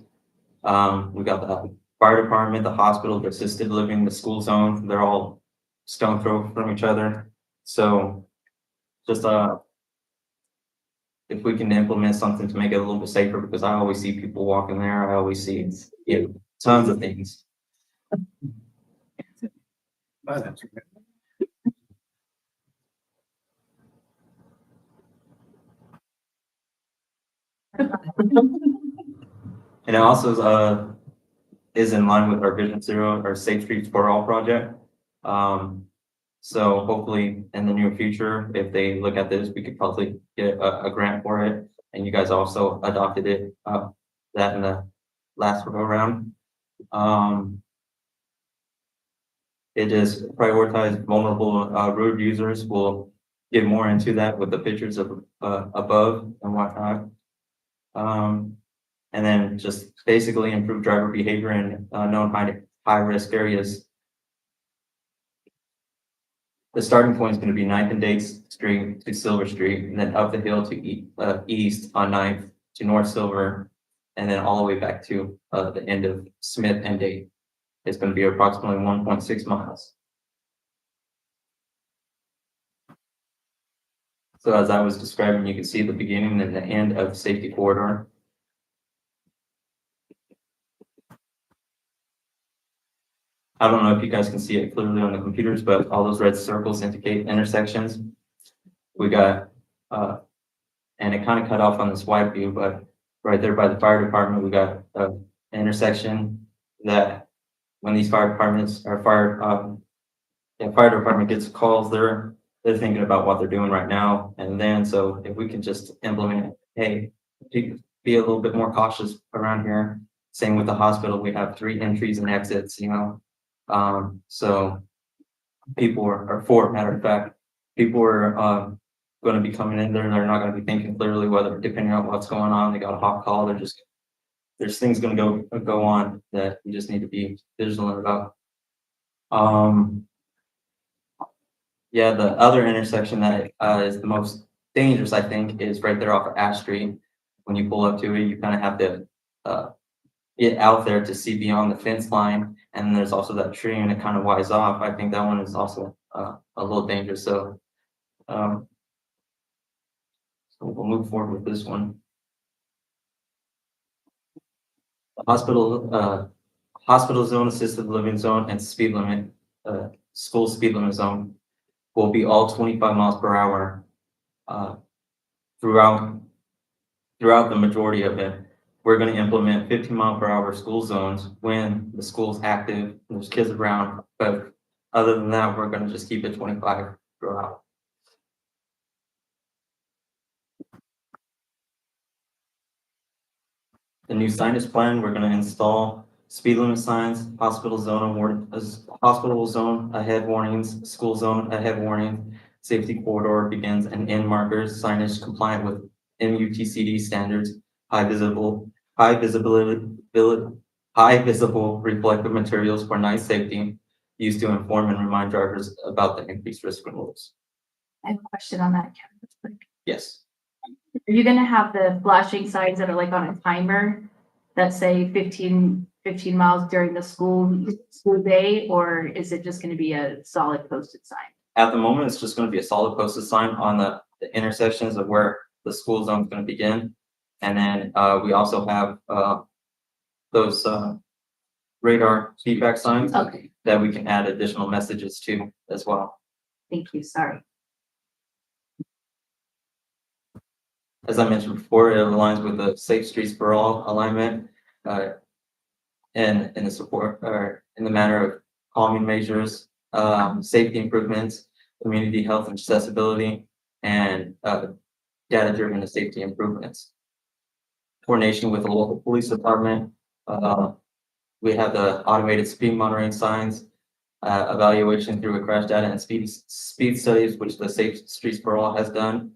We got the fire department, the hospital, the assisted living, the school zone. They're all stone throw from each other. So just if we can implement something to make it a little bit safer, because I always see people walking there. I always see tons of things. And it also is in line with our Vision Zero, our Safe Streets for All project. So hopefully in the near future, if they look at this, we could probably get a grant for it. And you guys also adopted it, that in the last go around. It is prioritized vulnerable road users. We'll get more into that with the pictures of above and whatnot. And then just basically improve driver behavior in known high risk areas. The starting point is going to be 9th and Date Street to Silver Street, and then up the hill to east on 9th to North Silver, and then all the way back to the end of Smith and Date. It's going to be approximately 1.6 miles. So as I was describing, you can see the beginning and the end of the safety corridor. I don't know if you guys can see it clearly on the computers, but all those red circles indicate intersections. We got, and it kind of cut off on this wide view, but right there by the fire department, we got an intersection that when these fire departments are fire department gets calls, they're thinking about what they're doing right now. And then, so if we can just implement, hey, be a little bit more cautious around here. Same with the hospital, we have 3 entries and exits, so people are for, matter of fact, people are going to be coming in there and they're not going to be thinking clearly, whether depending on what's going on, they got a hot call, there's things going to go on that you just need to be vigilant about. Yeah, the other intersection that is the most dangerous, I think, is right there off of Ash Street. When you pull up to it, you kind of have to it out there to see beyond the fence line. And there's also that tree and it kind of wise off. I think that one is also a little dangerous. So we'll move forward with this one. The hospital zone, assisted living zone, and speed limit, school speed limit zone will be all 25 miles per hour throughout the majority of it. We're going to implement 15-mile-per-hour school zones when the school's active and there's kids around. But other than that, we're going to just keep it 25 throughout. The new signage plan, we're going to install speed limit signs, hospital zone ahead warnings, school zone ahead warning, safety corridor begins and end markers, signage compliant with MUTCD standards, high visible reflective materials for night safety used to inform and remind drivers about the increased risk and rules. I have a question on that, Kevin. Yes. Are you gonna have the flashing signs that are like on a timer that say 15 miles during the school day, or is it just gonna be a solid posted sign? At the moment, it's just going to be a solid posted sign on the intersections of where the school zone is going to begin. And then we also have those radar feedback signs Okay, that we can add additional messages to as well. thank you, sorry. As I mentioned before, it aligns with the Safe Streets for All alignment and in the support or in the manner of calming measures, safety improvements, community health and accessibility, and data-driven safety improvements. Coordination with the local police department. We have the automated speed monitoring signs, evaluation through a crash data and speed studies, which the Safe Streets for All has done.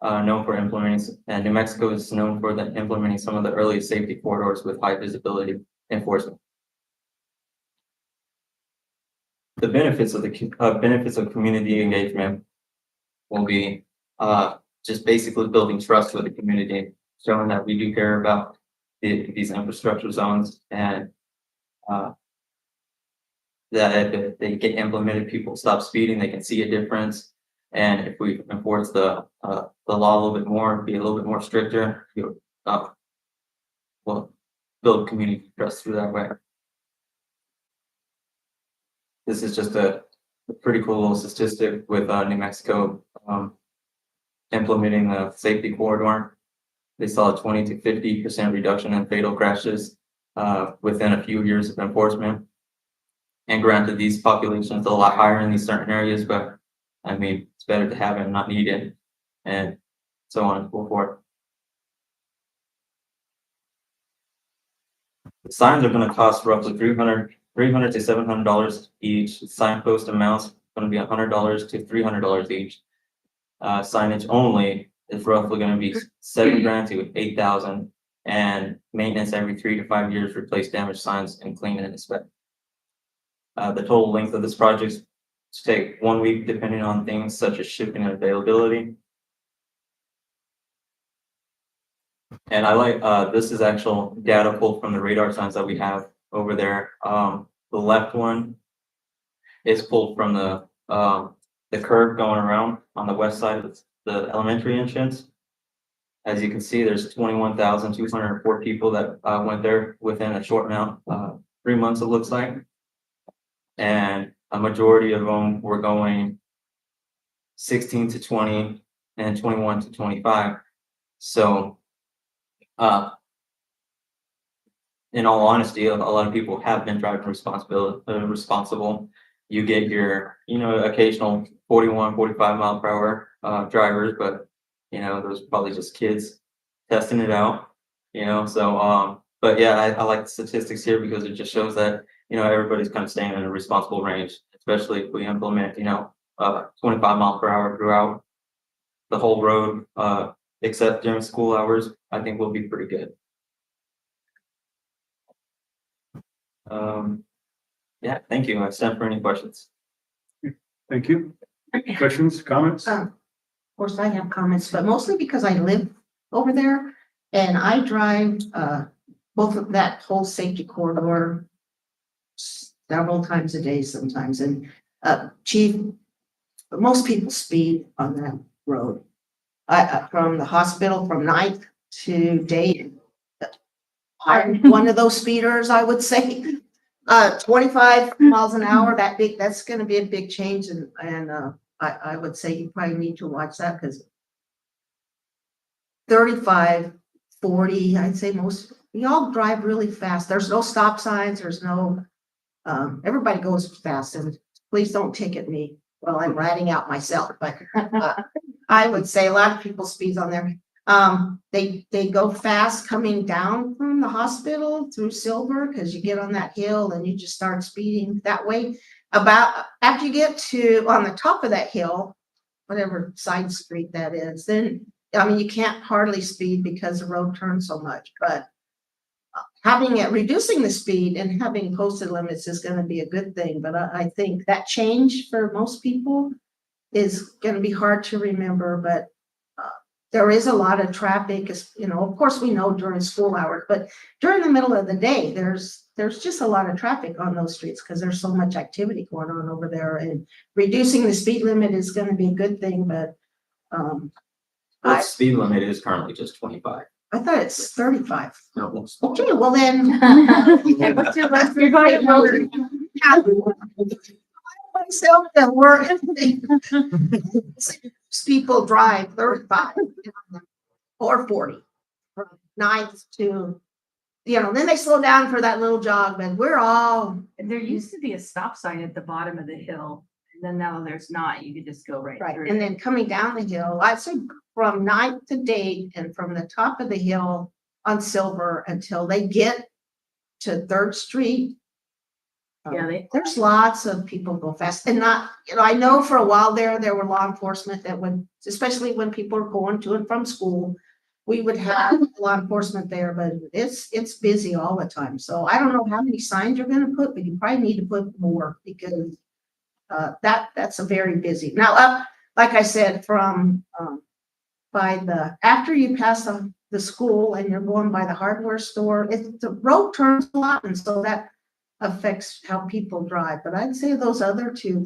Known for implementing, and New Mexico is known for implementing some of the earliest safety corridors with high visibility enforcement. The benefits of community engagement will be just basically building trust with the community, showing that we do care about these infrastructure zones, and that if they get implemented, people stop speeding, they can see a difference. And if we enforce the law a little bit more, be a little bit more stricter, we'll build community trust through that way. This is just a pretty cool little statistic with New Mexico implementing the safety corridor. They saw a 20 to 50% reduction in fatal crashes within a few years of enforcement. And granted, these populations are a lot higher in these certain areas, but I mean, it's better to have it and not need it, and so on and so forth. The signs are going to cost roughly $300 to $700 each. Signpost amounts going to be $100 to $300 each. Signage only is roughly going to be $7,000 to $8,000, and maintenance every 3 to 5 years. Replace damaged signs and clean and inspect. The total length of this project is to take 1 week, depending on things such as shipping and availability. And I like this is actual data pulled from the radar signs that we have over there. The left one is pulled from the curve going around on the west side of the elementary entrance. As you can see, there's 21,204 people that went there within a short amount, 3 months it looks like. And a majority of them were going 16 to 20 and 21 to 25. So, in all honesty, a lot of people have been driving responsible. You get your, occasional 41, 45 mile per hour drivers, but those are probably just kids testing it out. So, but yeah, I like the statistics here because it just shows that everybody's kind of staying in a responsible range, especially if we implement 25 mile per hour throughout the whole road, except during school hours. I think we'll be pretty good. Yeah, thank you. I stand for any questions. Thank you. Questions, comments? Of course, I have comments, but mostly because I live over there and I drive both of that whole safety corridor several times a day sometimes. And, chief, most people speed on that road. From the hospital, from Ninth to Dayton. I'm one of those speeders, I would say. 25 miles an hour, that's gonna be a big change, and I would say you probably need to watch that, because 35, 40, I'd say we all drive really fast. There's no stop signs, there's no, everybody goes fast, and please don't ticket me while I'm riding out myself, but I would say a lot of people speed on there. They go fast coming down from the hospital through Silver, because you get on that hill and you just start speeding that way. About after you get to on the top of that hill, whatever side street that is, then I mean you can't hardly speed because the road turns so much. But reducing the speed and having posted limits is going to be a good thing. But I think that change for most people is going to be hard to remember. But there is a lot of traffic, you know, of course we know during school hours, but during the middle of the day, there's just a lot of traffic on those streets because there's so much activity going on over there, and reducing the speed limit is going to be a good thing, but The speed limit is currently just 25. I thought it's 35. No. Okay, well then. You're going over. Myself that work. People drive 35 or 40 from Ninth to, then they slow down for that little jog, but we're all There used to be a stop sign at the bottom of the hill, and then now there's not. You could just go right right. through. And then coming down the hill, I say from Ninth to Date, and from the top of the hill on Silver until they get to 3rd Street. Yeah, There's lots of people go fast, and not, I know for a while there were law enforcement that would, especially when people are going to and from school, we would have law enforcement there, but it's busy all the time. So I don't know how many signs you're gonna put, but you probably need to put more, because that's a very busy. Now, up, like I said, from after you pass the school and you're going by the hardware store, the road turns a lot, and so that affects how people drive. But I'd say those other two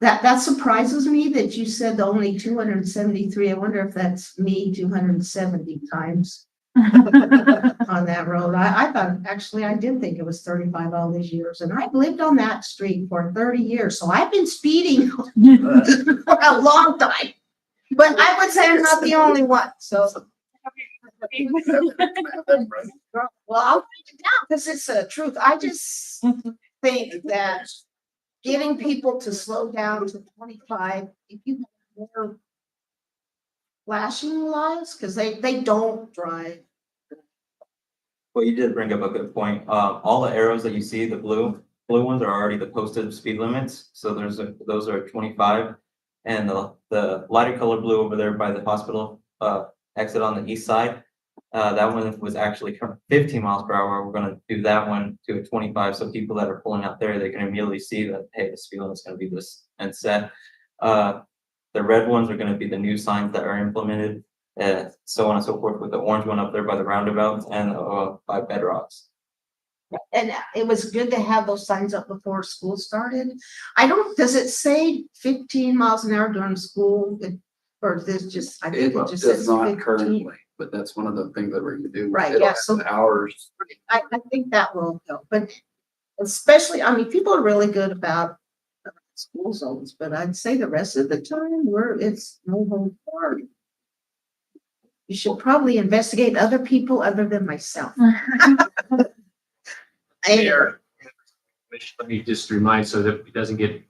that surprises me that you said only 273. I wonder if that's me 270 times on that road. I thought, actually, I did think it was 35 all these years, and I've lived on that street for 30 years. So I've been speeding for a long time, but I would say I'm not the only one. So well, I'll write it down because it's the truth. I just think that getting people to slow down to 25, if you have more flashing lights, because they don't drive. Well, you did bring up a good point. All the arrows that you see, the blue ones are already the posted speed limits. So those are 25. And the lighter color blue over there by the hospital exit on the east side, that one was actually 15 miles per hour. We're going to do that one to a 25. So people that are pulling out there, they can immediately see that, hey, the speed limit is going to be this and set. The red ones are going to be the new signs that are implemented, so on and so forth, with the orange one up there by the roundabouts and by Bedrocks. And it was good to have those signs up before school started. Does it say 15 miles an hour during school? Or is this just, I think it just says 15. But that's one of the things that we're gonna do. Right, It'll yeah, have so- hours. I think that will help, but especially, people are really good about school zones, but I'd say the rest of the time it's no holds barred. You should probably investigate other people other than myself. Mayor, let me just remind so that it doesn't get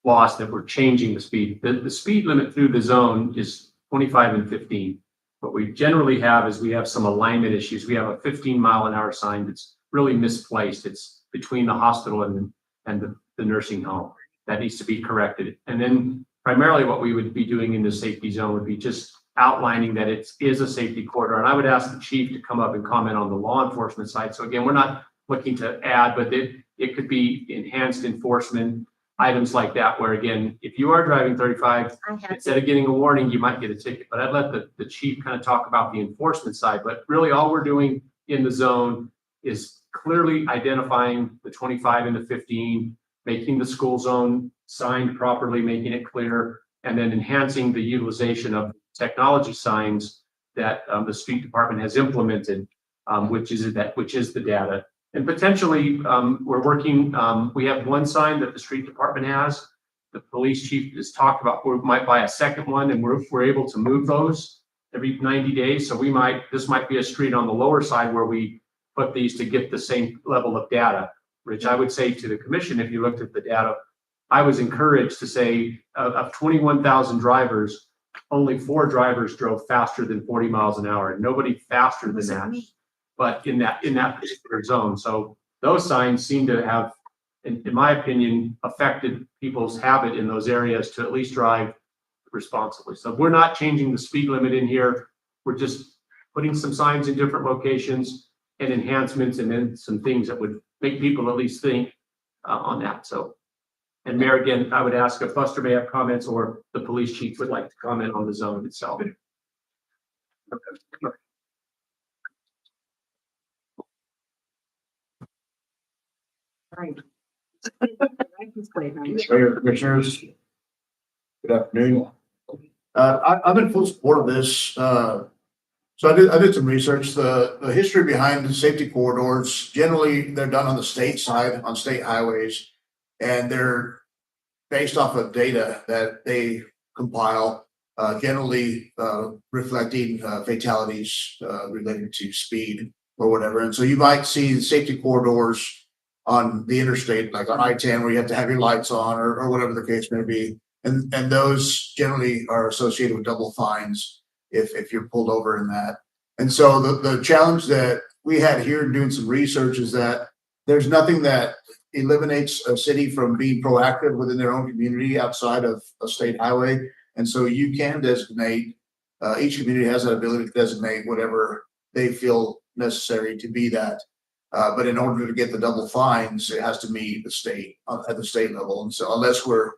lost that we're changing the speed. The speed limit through the zone is 25 and 15. What we generally have is we have some alignment issues. We have a 15-mile-an-hour sign that's really misplaced. It's between the hospital and the nursing home. That needs to be corrected. And then primarily what we would be doing in the safety zone would be just outlining that it is a safety corridor. And I would ask the chief to come up and comment on the law enforcement side. So again, we're not looking to add, but it could be enhanced enforcement, items like that, where again, if you are driving 35, instead of getting a warning, you might get a ticket. But I'd let the chief kind of talk about the enforcement side. But really all we're doing in the zone is clearly identifying the 25 and the 15, making the school zone signed properly, making it clear, and then enhancing the utilization of technology signs that the street department has implemented, which is the data. And potentially, we're working, we have one sign that the street department has. The police chief has talked about, we might buy a second one, and we're able to move those every 90 days. So this might be a street on the lower side where we put these to get the same level of data. Rich, I would say to the commission, if you looked at the data, I was encouraged to say of 21,000 drivers, only 4 drivers drove faster than 40 miles an hour, and nobody faster than that. But in that particular zone, so those signs seem to have, in my opinion, affected people's habit in those areas to at least drive responsibly. So we're not changing the speed limit in here. We're just putting some signs in different locations and enhancements, and then some things that would make people at least think on that. So, and Mayor, again, I would ask if Buster may have comments, or the police chief would like to comment on the zone itself. Right. Mayor, Commissioners. Good afternoon. I'm in full support of this. So I did some research. The history behind the safety corridors, generally, they're done on the state side, on state highways. And they're based off of data that they compile, generally reflecting fatalities related to speed or whatever. And so you might see the safety corridors on the interstate, like on I-10, where you have to have your lights on, or whatever the case may be. And those generally are associated with double fines if you're pulled over in that. And so the challenge that we had here in doing some research is that there's nothing that eliminates a city from being proactive within their own community outside of a state highway. And so you can designate, each community has that ability to designate whatever they feel necessary to be that. But in order to get the double fines, it has to meet the state at the state level. And so unless we're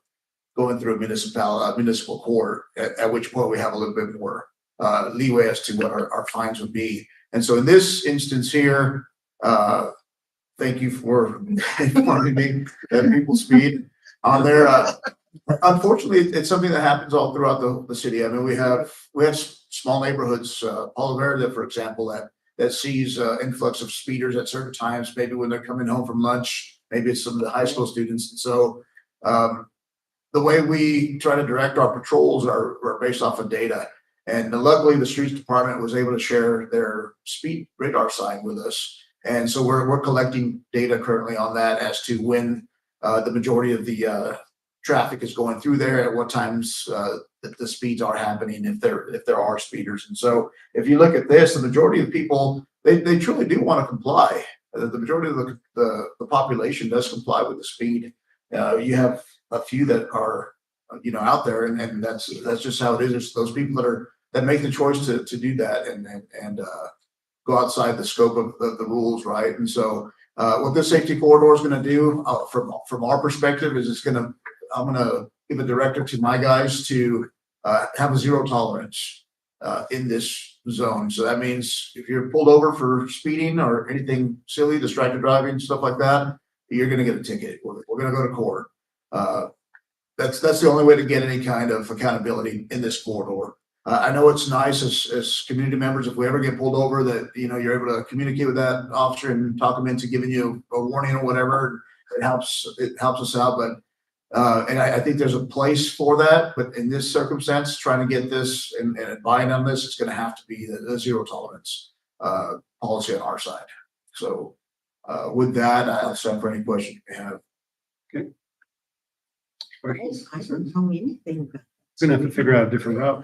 going through a municipal court, at which point we have a little bit more leeway as to what our fines would be. And so in this instance here, thank you for informing me that people speed on there. Unfortunately, it's something that happens all throughout the city. I mean, we have small neighborhoods, Palo Verde, for example, that sees influx of speeders at certain times, maybe when they're coming home from lunch, maybe it's some of the high school students. And so the way we try to direct our patrols are based off of data. And luckily, the streets department was able to share their speed radar sign with us. And so we're collecting data currently on that as to when the majority of the traffic is going through there, at what times the speeds are happening, if there are speeders. And so if you look at this, the majority of people, they truly do want to comply. The majority of the population does comply with the speed. You have a few that are out there, and that's just how it is. There's those people that make the choice to do that and go outside the scope of the rules, right? And so what this safety corridor is going to do from our perspective is I'm going to give a directive to my guys to have a zero tolerance in this zone. So that means if you're pulled over for speeding or anything silly, distracted driving, stuff like that, you're going to get a ticket. We're going to go to court. That's the only way to get any kind of accountability in this corridor. I know it's nice as community members, if we ever get pulled over, that you're able to communicate with that officer and talk them into giving you a warning or whatever. It helps us out, but and I think there's a place for that. But in this circumstance, trying to get this and buying on this, it's going to have to be the zero tolerance policy on our side. So with that, I'll stand for any questions you have. Okay. I don't know anything. Gonna have to figure out a different route.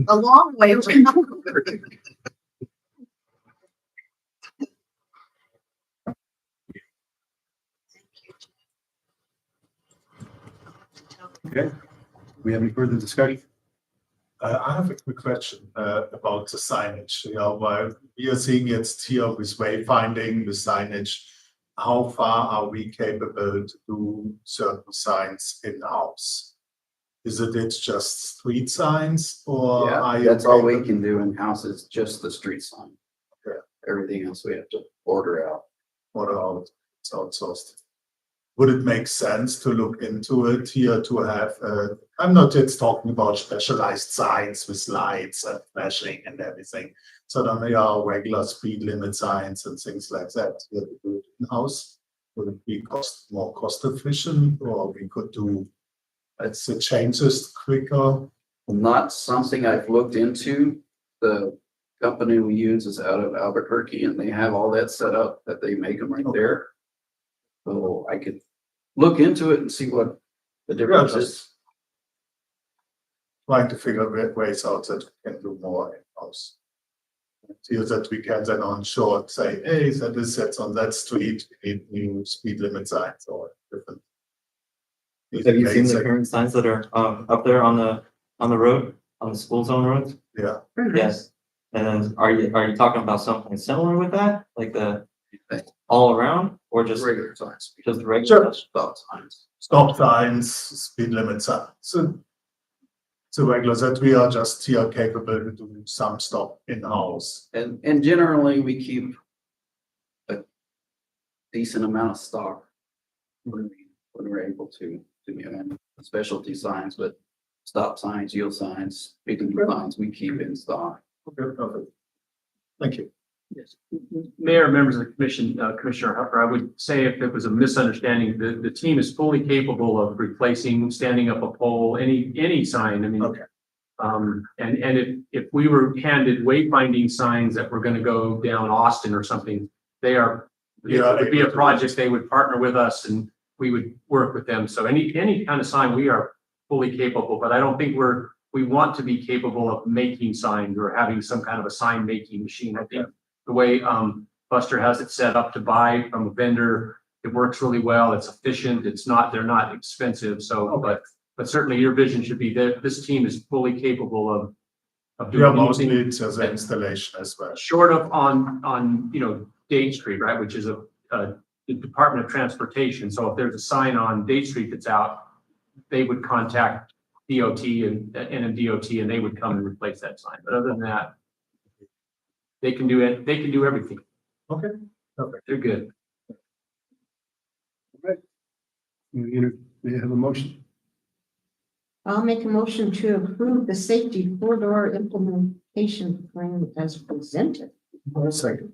A long way around. Okay. We have any further discussion? I have a quick question about the signage. While we are seeing it's here with wayfinding, the signage, how far are we capable to do certain signs in-house? Is it just street signs or are Yeah, you? that's all we can do in-house is just the street sign. Okay. Everything else we have to order out. What else? It's outsourced. Would it make sense to look into it here to have, I'm not just talking about specialized signs with lights and flashing and everything. So then there are regular speed limit signs and things like that. Here to do it in-house. Would it be more cost efficient, or we could do, let's say, changes quicker? Not something I've looked into. The company we use is out of Albuquerque and they have all that set up that they make them right there. So I could look into it and see what the difference is. Trying to figure ways out that we can do more in-house. Here that we can then on short say, hey, that is set on that street, we need new speed limit signs or different. Have you seen the Like, current signs that are up there on the road, on the school zone roads? yeah, Yes. And then are you talking about something similar with that, like the all around, or just Regular signs. just regular? Stop signs. stop signs, speed limit signs. So regular that we are just here capable to do some stop in-house. And generally, we keep a decent amount of stock when we're able to specialty signs, but stop signs, yield signs, speed limit signs, we keep in stock. Okay, perfect. Thank you. Yes. Mayor, members of the commission, Commissioner Huffer, I would say if it was a misunderstanding, the team is fully capable of replacing, standing up a pole, any sign. I mean, Okay. And if we were handed wayfinding signs that were gonna go down Austin or something, it would be a project, they would partner with us and we would work with them. So any kind of sign, we are fully capable, but I don't think we want to be capable of making signs or having some kind of a sign making machine. I think the way Buster has it set up to buy from a vendor, it works really well. It's efficient. They're not expensive. So, but certainly your vision should be that this team is fully capable of Yeah, doing mostly anything it's as an installation as well. short of on Date Street, right, which is the Department of Transportation. So if there's a sign on Date Street that's out, they would contact DOT and NMDOT and they would come and replace that sign. But other than that, they can do it. They can do everything. Okay, perfect. They're good. We have a motion. I'll make a motion to approve the safety corridor implementation plan as presented. One second.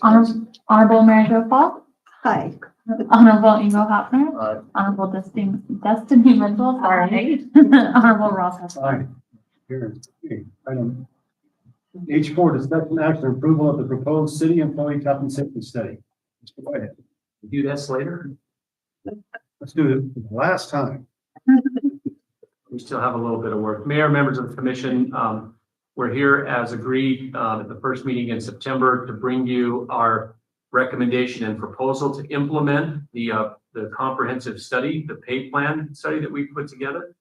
Honorable Mary Jo Paul, Hi. Honorable Ingo Hopner, Aye. Honorable Destiny Mitchell, sorry. Honorable Ross Hudson. Aye. Here, okay, item H4, discussion action approval of the proposed city employee compensation study. Mr. Whitehead, Do this later. let's do it for the last time. We still have a little bit of work. Mayor, members of the commission, we're here as agreed at the first meeting in September to bring you our recommendation and proposal to implement the comprehensive study, the pay plan study that we put together.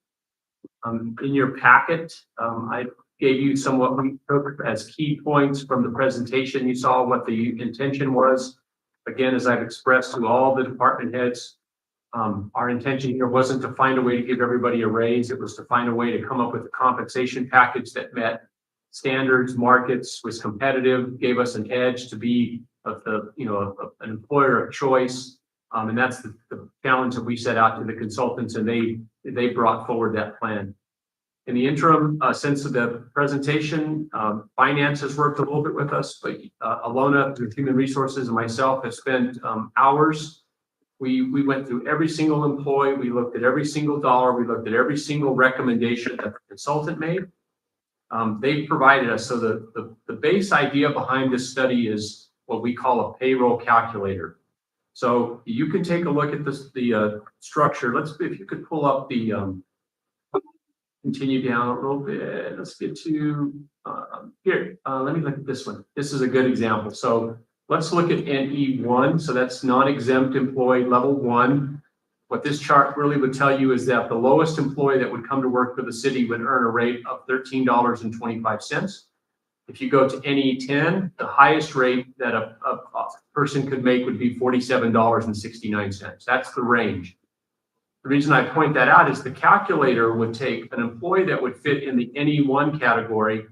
In your packet, I gave you somewhat we took as key points from the presentation. You saw what the intention was. Again, as I've expressed to all the department heads, our intention here wasn't to find a way to give everybody a raise. It was to find a way to come up with a compensation package that met standards, markets, was competitive, gave us an edge to be an employer of choice. And that's the challenge that we set out to the consultants, and they brought forward that plan. In the interim, since the presentation, finance has worked a little bit with us, but Alona, with Human Resources, and myself have spent hours. We went through every single employee. We looked at every single dollar. We looked at every single recommendation that the consultant made. They provided us. So the base idea behind this study is what we call a payroll calculator. So you can take a look at the structure. If you could pull up continue down a little bit. Let's get to here. Let me look at this one. This is a good example. So let's look at NE1. So that's non-exempt employee level 1. What this chart really would tell you is that the lowest employee that would come to work for the city would earn a rate of $13.25. If you go to NE10, the highest rate that a person could make would be $47.69. That's the range. The reason I point that out is the calculator would take an employee that would fit in the any one category.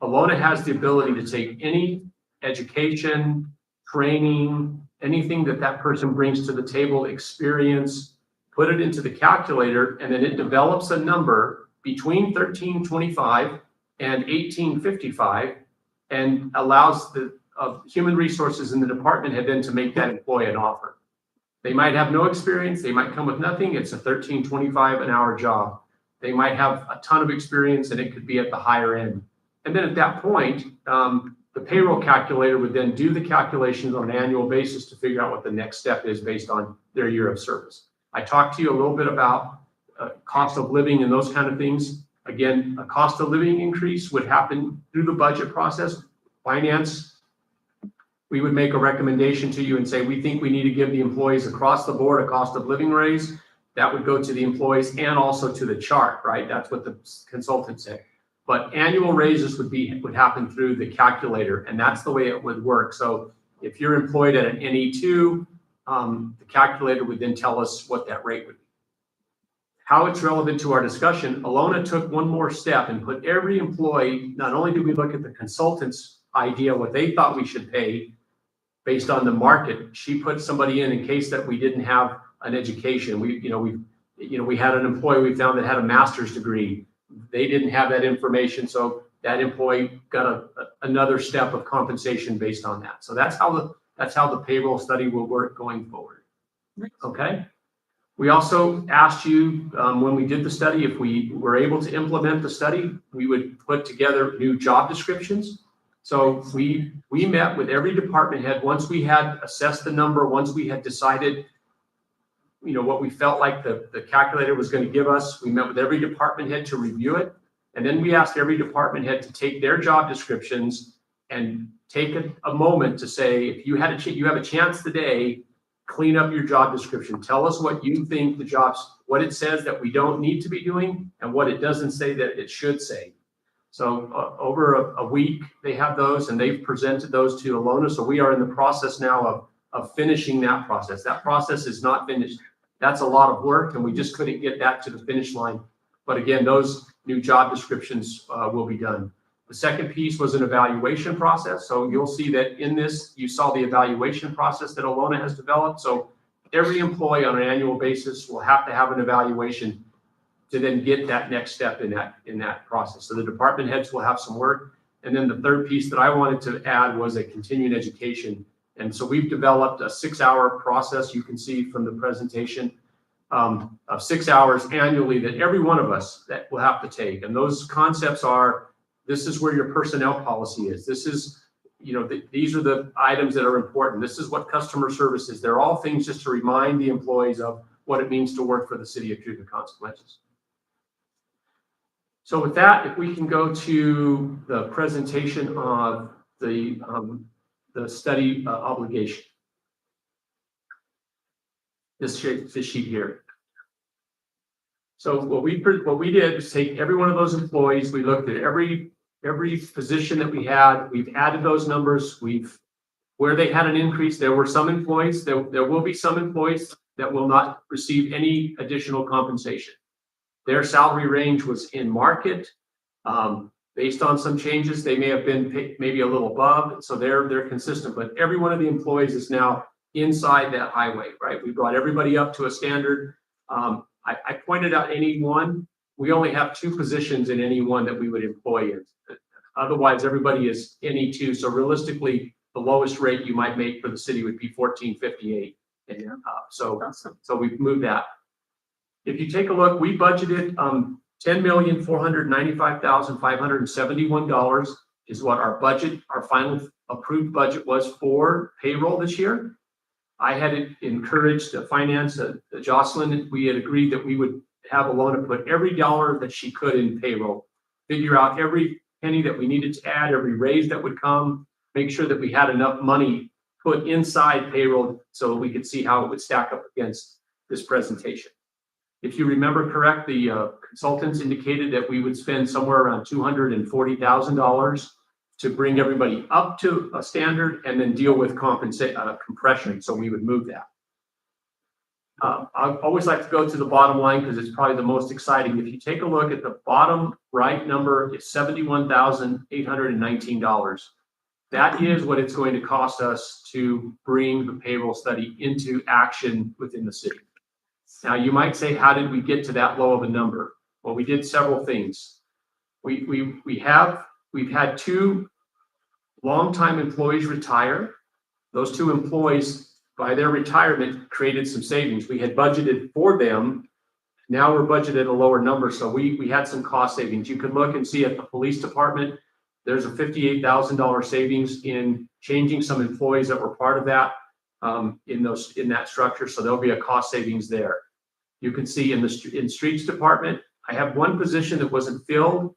Alona has the ability to take any education, training, anything that that person brings to the table, experience, put it into the calculator, and then it develops a number between 1325 and 1855 and allows the human resources in the department head then to make that employee an offer. They might have no experience, they might come with nothing, it's a 1325 an hour job. They might have a ton of experience and it could be at the higher end. And then at that point, the payroll calculator would then do the calculations on an annual basis to figure out what the next step is based on their year of service. I talked to you a little bit about cost of living and those kind of things. Again, a cost of living increase would happen through the budget process. Finance, we would make a recommendation to you and say, we think we need to give the employees across the board a cost of living raise. That would go to the employees and also to the chart, right? That's what the consultant said. But annual raises would happen through the calculator, and that's the way it would work. So if you're employed at an NE2, the calculator would then tell us what that rate would be. How it's relevant to our discussion, Alona took one more step and put every employee, not only did we look at the consultant's idea, what they thought we should pay based on the market, she put somebody in case that we didn't have an education. We had an employee we found that had a master's degree. They didn't have that information, so that employee got another step of compensation based on that. So that's how the payroll study will work going forward. Okay. We also asked you when we did the study, if we were able to implement the study, we would put together new job descriptions. So we met with every department head once we had assessed the number, once we had decided what we felt like the calculator was going to give us. We met with every department head to review it. And then we asked every department head to take their job descriptions and take a moment to say, if you have a chance today, clean up your job description. Tell us what you think what it says that we don't need to be doing and what it doesn't say that it should say. So over a week, they have those and they've presented those to Alona. So we are in the process now of finishing that process. That process is not finished. That's a lot of work and we just couldn't get that to the finish line. But again, those new job descriptions will be done. The second piece was an evaluation process. So you'll see that in this, you saw the evaluation process that Alona has developed. So every employee on an annual basis will have to have an evaluation to then get that next step in that process. So the department heads will have some work. And then the third piece that I wanted to add was a continuing education. And so we've developed a 6-hour process, you can see from the presentation, of 6 hours annually that every one of us that will have to take. And those concepts are, this is where your personnel policy is. This is, these are the items that are important. This is what customer service is. They're all things just to remind the employees of what it means to work for the city of Truth and Consequences. So with that, if we can go to the presentation of the study obligation. This sheet here. So what we did was take every one of those employees. We looked at every position that we had. We've added those numbers. Where they had an increase, there were some employees. There will be some employees that will not receive any additional compensation. Their salary range was in market. Based on some changes, they may have been maybe a little above, so they're consistent. But every one of the employees is now inside that highway, right? We brought everybody up to a standard. I pointed out NE1. We only have 2 positions in NE1 that we would employ in. Otherwise, everybody is NE2. So realistically, the lowest rate you might make for the city would be $14.58. And so we've moved that. If you take a look, we budgeted $10,495,571 is what our final approved budget was for payroll this year. I had encouraged the finance, Jocelyn, we had agreed that we would have Alona put every dollar that she could in payroll, figure out every penny that we needed to add, every raise that would come, make sure that we had enough money put inside payroll so we could see how it would stack up against this presentation. If you remember correct, the consultants indicated that we would spend somewhere around $240,000 to bring everybody up to a standard and then deal with compression. So we would move that. I always like to go to the bottom line because it's probably the most exciting. If you take a look at the bottom right number, it's $71,819. That is what it's going to cost us to bring the payroll study into action within the city. Now, you might say, how did we get to that low of a number? Well, we did several things. We've had 2 longtime employees retire. Those 2 employees, by their retirement, created some savings. We had budgeted for them. Now we're budgeted a lower number, so we had some cost savings. You can look and see at the police department, there's a $58,000 savings in changing some employees that were part of that in that structure. So there'll be a cost savings there. You can see in streets department, I have 1 position that wasn't filled.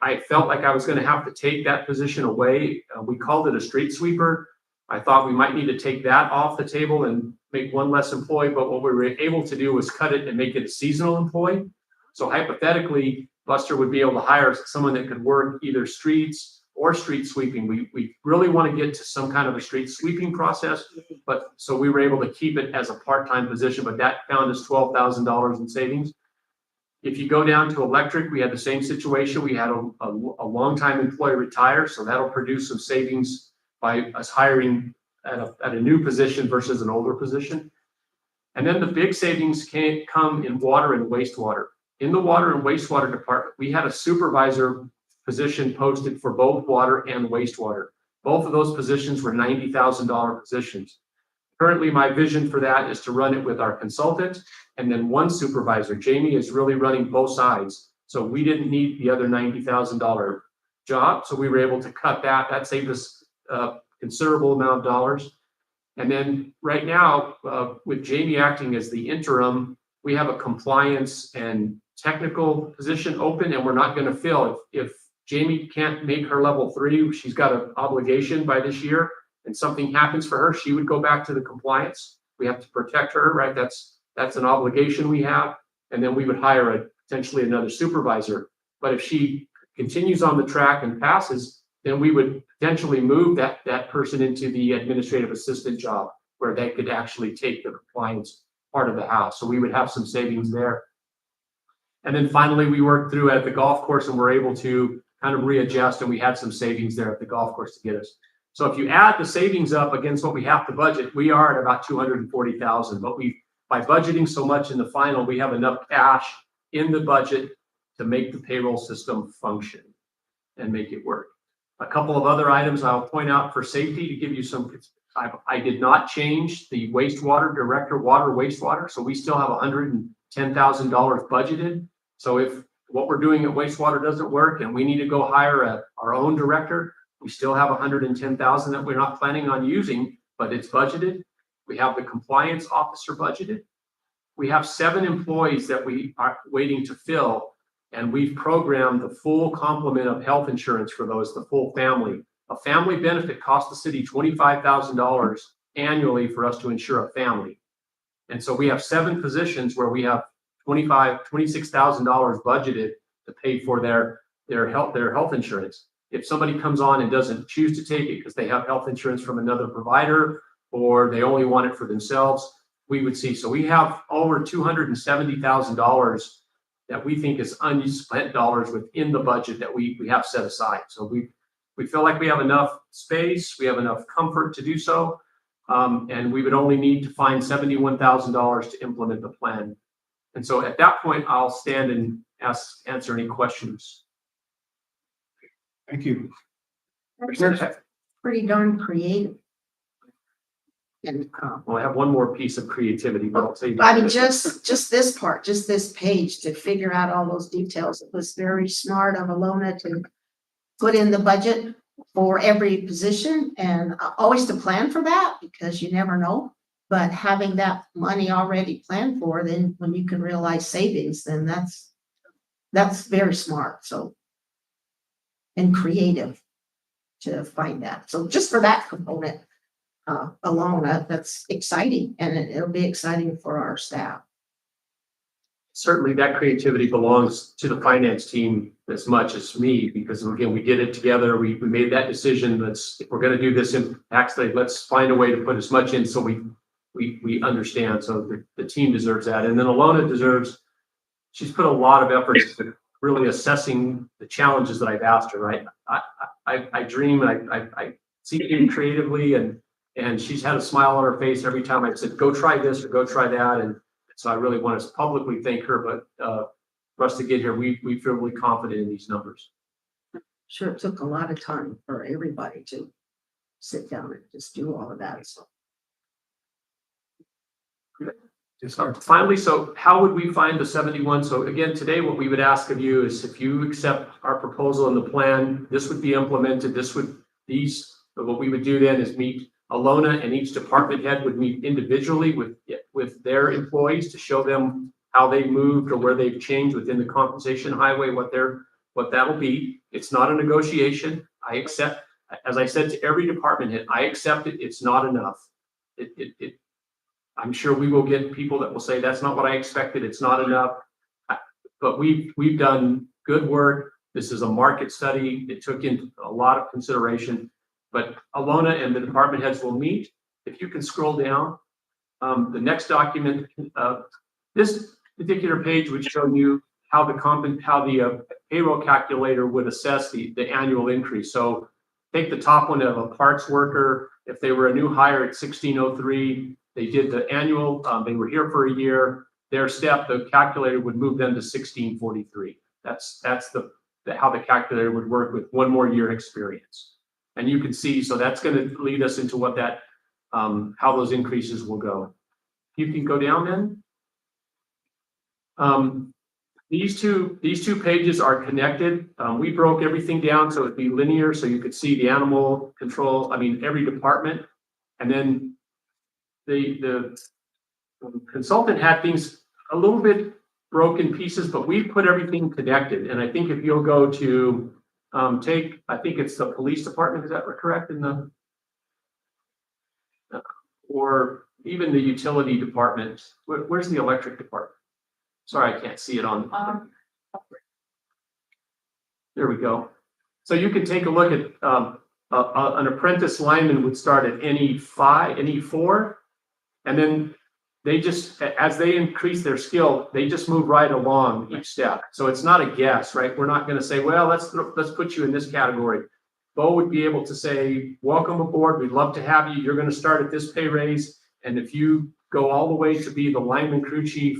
I felt like I was going to have to take that position away. We called it a street sweeper. I thought we might need to take that off the table and make 1 less employee, but what we were able to do was cut it and make it a seasonal employee. So hypothetically, Buster would be able to hire someone that could work either streets or street sweeping. We really want to get to some kind of a street sweeping process, but so we were able to keep it as a part-time position, but that found us $12,000 in savings. If you go down to electric, we had the same situation. We had a longtime employee retire, so that'll produce some savings by us hiring at a new position versus an older position. And then the big savings can come in water and wastewater. In the water and wastewater department, we had a supervisor position posted for both water and wastewater. Both of those positions were $90,000 positions. Currently, my vision for that is to run it with our consultant and then 1 supervisor. Jamie is really running both sides. So we didn't need the other $90,000 job. So we were able to cut that. That saved us a considerable amount of dollars. And then right now, with Jamie acting as the interim, we have a compliance and technical position open and we're not going to fill. If Jamie can't make her level 3, she's got an obligation by this year and something happens for her, she would go back to the compliance. We have to protect her, right? That's an obligation we have. And then we would hire potentially another supervisor. But if she continues on the track and passes, then we would potentially move that person into the administrative assistant job where they could actually take the compliance part of the house. So we would have some savings there. And then finally, we worked through at the golf course and we're able to kind of readjust and we had some savings there at the golf course to get us. So if you add the savings up against what we have to budget, we are at about $240,000. But by budgeting so much in the final, we have enough cash in the budget to make the payroll system function and make it work. A couple of other items I'll point out for safety to give you some, I did not change the wastewater director, water wastewater. So we still have $110,000 budgeted. So if what we're doing at wastewater doesn't work and we need to go hire our own director, we still have $110,000 that we're not planning on using, but it's budgeted. We have the compliance officer budgeted. We have 7 employees that we are waiting to fill, and we've programmed the full complement of health insurance for those, the full family. A family benefit costs the city $25,000 annually for us to insure a family. And so we have 7 positions where we have $26,000 budgeted to pay for their health insurance. If somebody comes on and doesn't choose to take it because they have health insurance from another provider or they only want it for themselves, we would see. So we have over $270,000 that we think is unspent dollars within the budget that we have set aside. So we feel like we have enough space, we have enough comfort to do so, and we would only need to find $71,000 to implement the plan. And so at that point, I'll stand and answer any questions. Thank you. Pretty darn creative. And, Well, I have one more piece of creativity, but I'll tell you. I mean, just this part, just this page to figure out all those details. It was very smart of Alona to put in the budget for every position and always to plan for that because you never know. But having that money already planned for, then when you can realize savings, then that's very smart. So, and creative to find that. So just for that component alone, that's exciting, and it'll be exciting for our staff. Certainly that creativity belongs to the finance team as much as me, because again, we did it together. We made that decision. If we're going to do this in tax day, let's find a way to put as much in so we we understand. So the team deserves that. And then Alona deserves, she's put a lot of effort into really assessing the challenges that I've asked her, right? I dream, I see it creatively, and she's had a smile on her face every time I said, go try this or go try that. And so I really want to publicly thank her, but for us to get here, we feel really confident in these numbers. Sure, it took a lot of time for everybody to sit down and just do all of that, so. Finally, so how would we find the 71? So again, today, what we would ask of you is if you accept our proposal and the plan, this would be implemented. What we would do then is meet Alona, and each department head would meet individually with their employees to show them how they moved or where they've changed within the compensation highway, what that'll be. It's not a negotiation. I accept, as I said to every department head, I accept it. It's not enough. I'm sure we will get people that will say, that's not what I expected. It's not enough. But we've done good work. This is a market study. It took in a lot of consideration, but Alona and the department heads will meet. If you can scroll down, the next document, this particular page would show you how the payroll calculator would assess the annual increase. So take the top one of a parts worker. If they were a new hire at 1603, they did the annual, they were here for a year, their step, the calculator would move them to 1643. That's how the calculator would work with one more year experience. And you can see, so that's going to lead us into what how those increases will go. You can go down then. These two pages are connected. We broke everything down so it'd be linear, so you could see the animal control, every department. And then the consultant had things a little bit broken pieces, but we put everything connected. And I think if you'll go to I think it's the police department, is that correct? Or even the utility department. Where's the electric department? Sorry, I can't see it on. There we go. So you can take a look at an apprentice lineman would start at NE4, and then they just, as they increase their skill, they just move right along each step. So it's not a guess, right? We're not going to say, well, let's put you in this category. Bo would be able to say, welcome aboard. We'd love to have you. You're going to start at this pay raise. And if you go all the way to be the lineman crew chief,